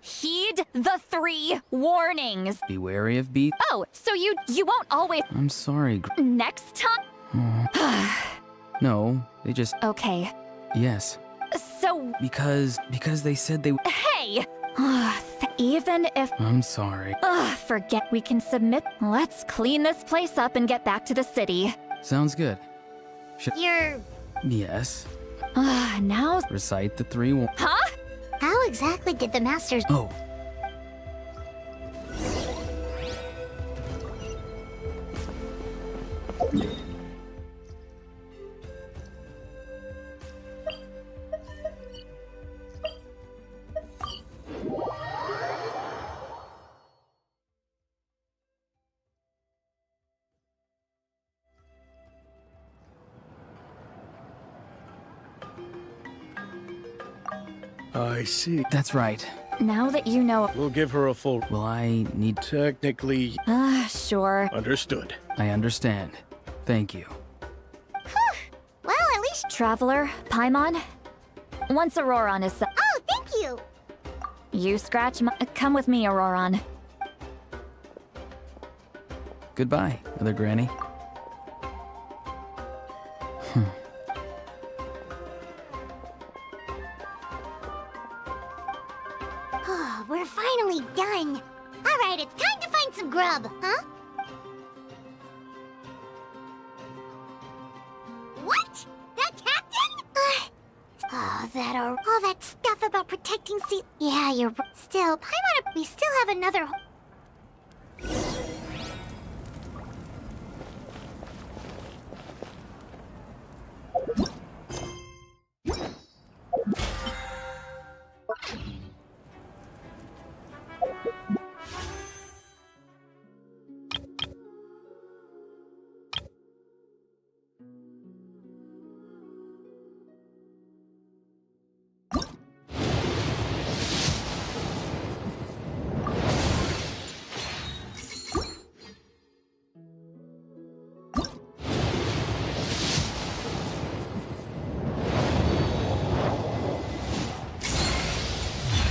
Heed the 3 warnings. Be wary of beat. Oh, so you won't always... I'm sorry. Next time? No, they just. Okay, Yes. so... Because they said they. Hey! Even if... I'm sorry. Forget we can submit. Let's clean this place up and get back to the city. Sounds good. You're... Yes. Now... Recite the 3 Huh? How exactly did the masters... Oh. I see. That's right. Now that you know... We'll give her a full... Will I need... Technically... Sure. Understood. I understand. Thank you. Well, at least... Traveler, Paimon, Once Auroron is Oh, thank you! You scratch my... Come with me, Auroron. Goodbye, Mother Granny. Oh, we're finally done. Alright, it's time to find some grub, huh? What? That captain? All that stuff about protecting sea... Yeah, you're right. Still, Paimon, we still have another...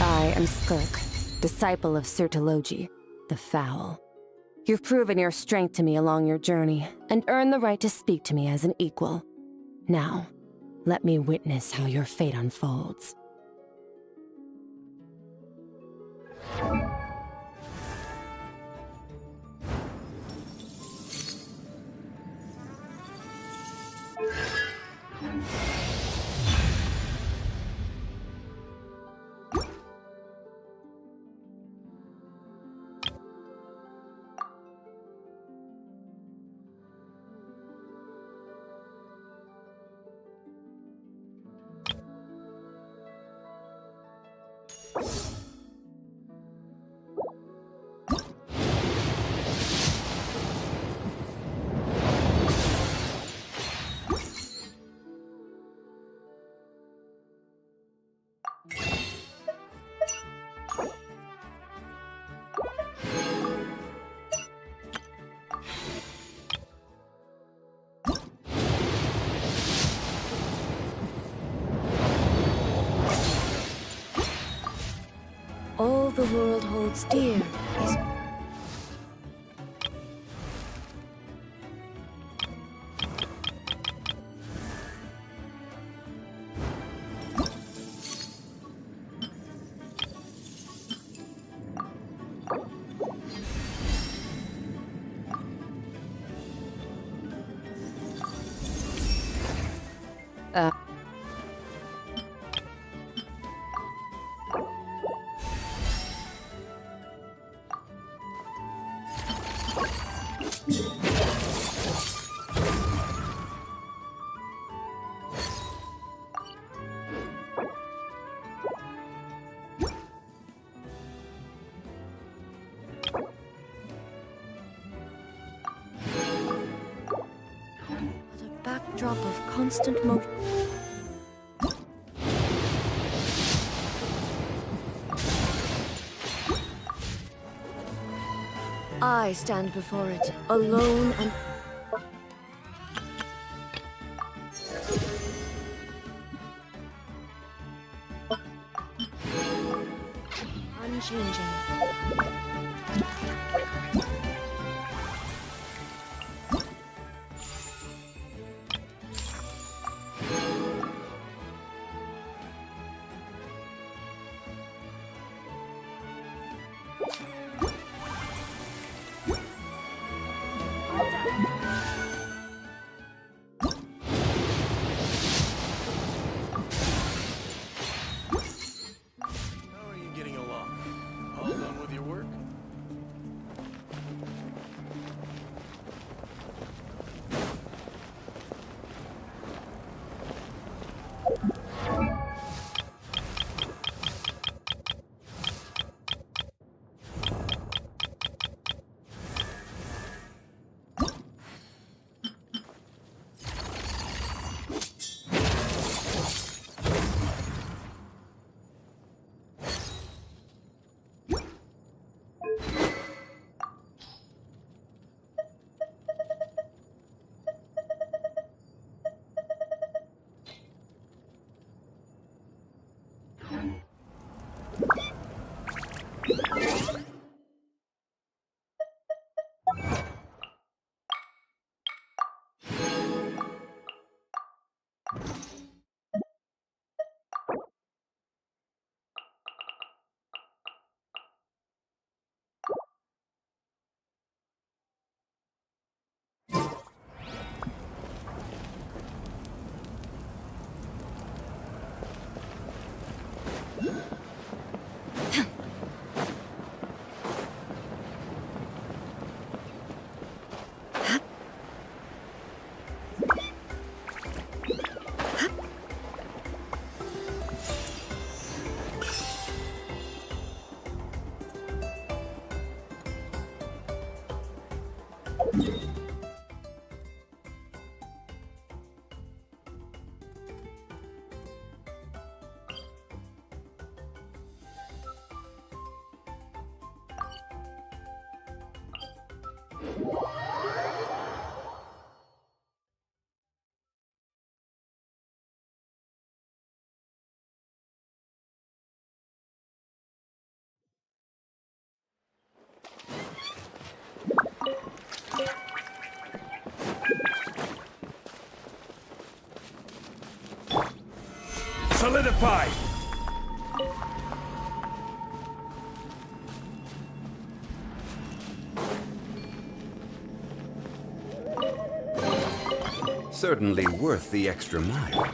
I am Skirk, disciple of Sir Telogi, the Foul. You've proven your strength to me along your journey, and earned the right to speak to me as an equal. Now, let me witness how your fate unfolds. All the world holds dear is... backdrop of constant motion. I stand before it, alone and... unchanging. Solidify! Certainly worth the extra mile.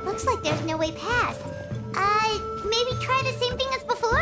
Looks like there's no way past. Maybe try the same thing as before?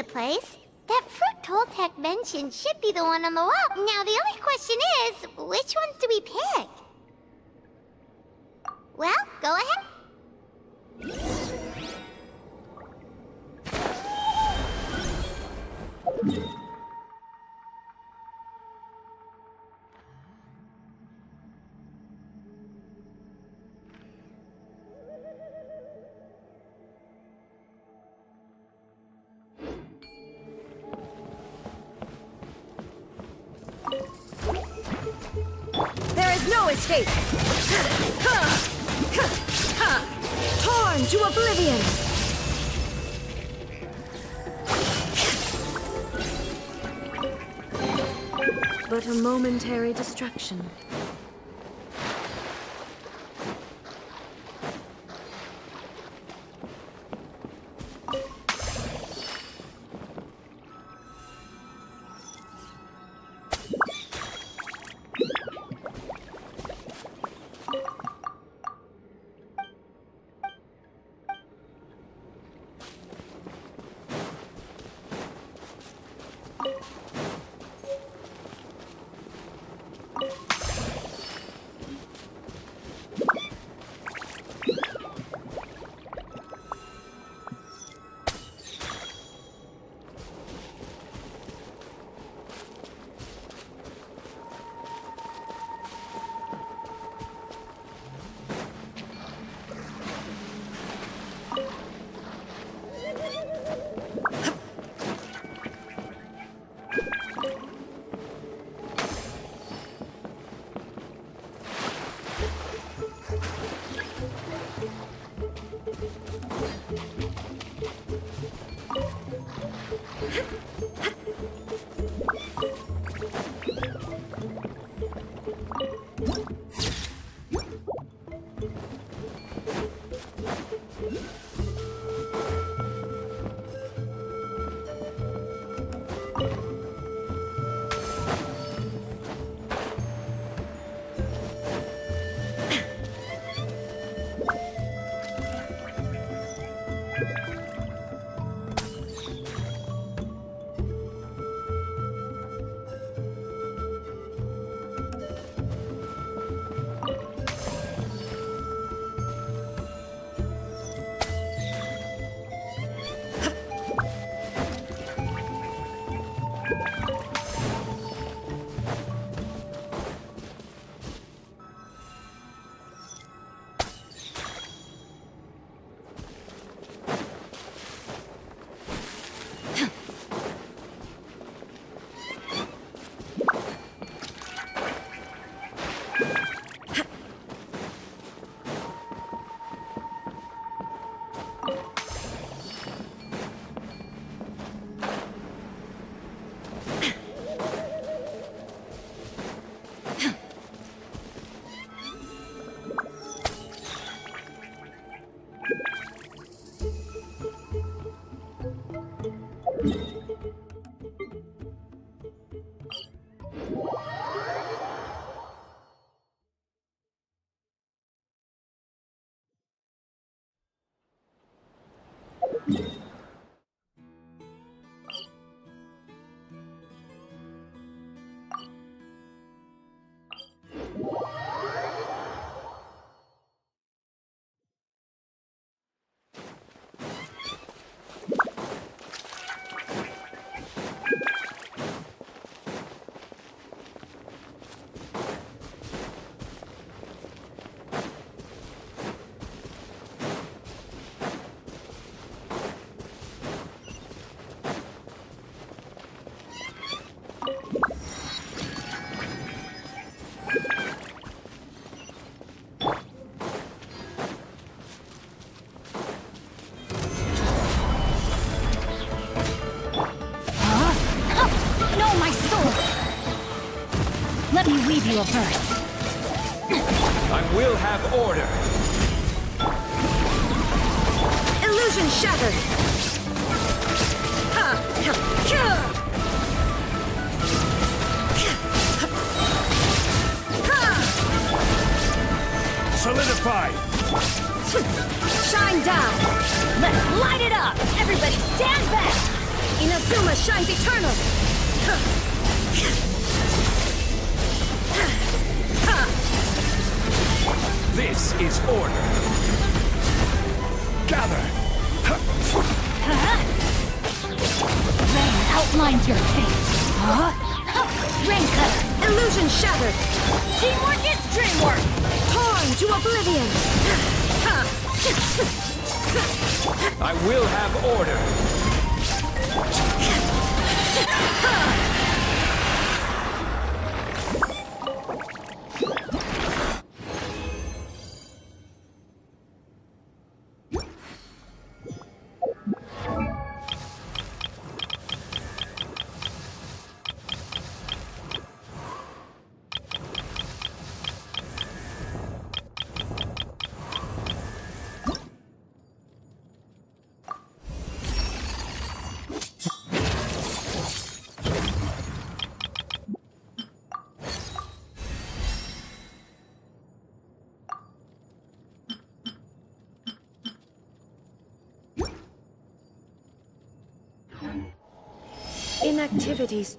place. That fruit Toltec mentioned should be the one on the wall. Now the only question is, which ones do we pick? Well, go ahead. There is no escape! Torn to oblivion! But a momentary distraction. Let me weave you a verse. I will have order. Illusion shattered! Solidify! Shine down! Let's light it up! Everybody stand back! Inazuma shines eternal! This is order. Gather. Rain outlines your fate. Rain cutter. Illusion shattered! Teamwork is dreamwork. Torn to oblivion! I will have order. Inactivities.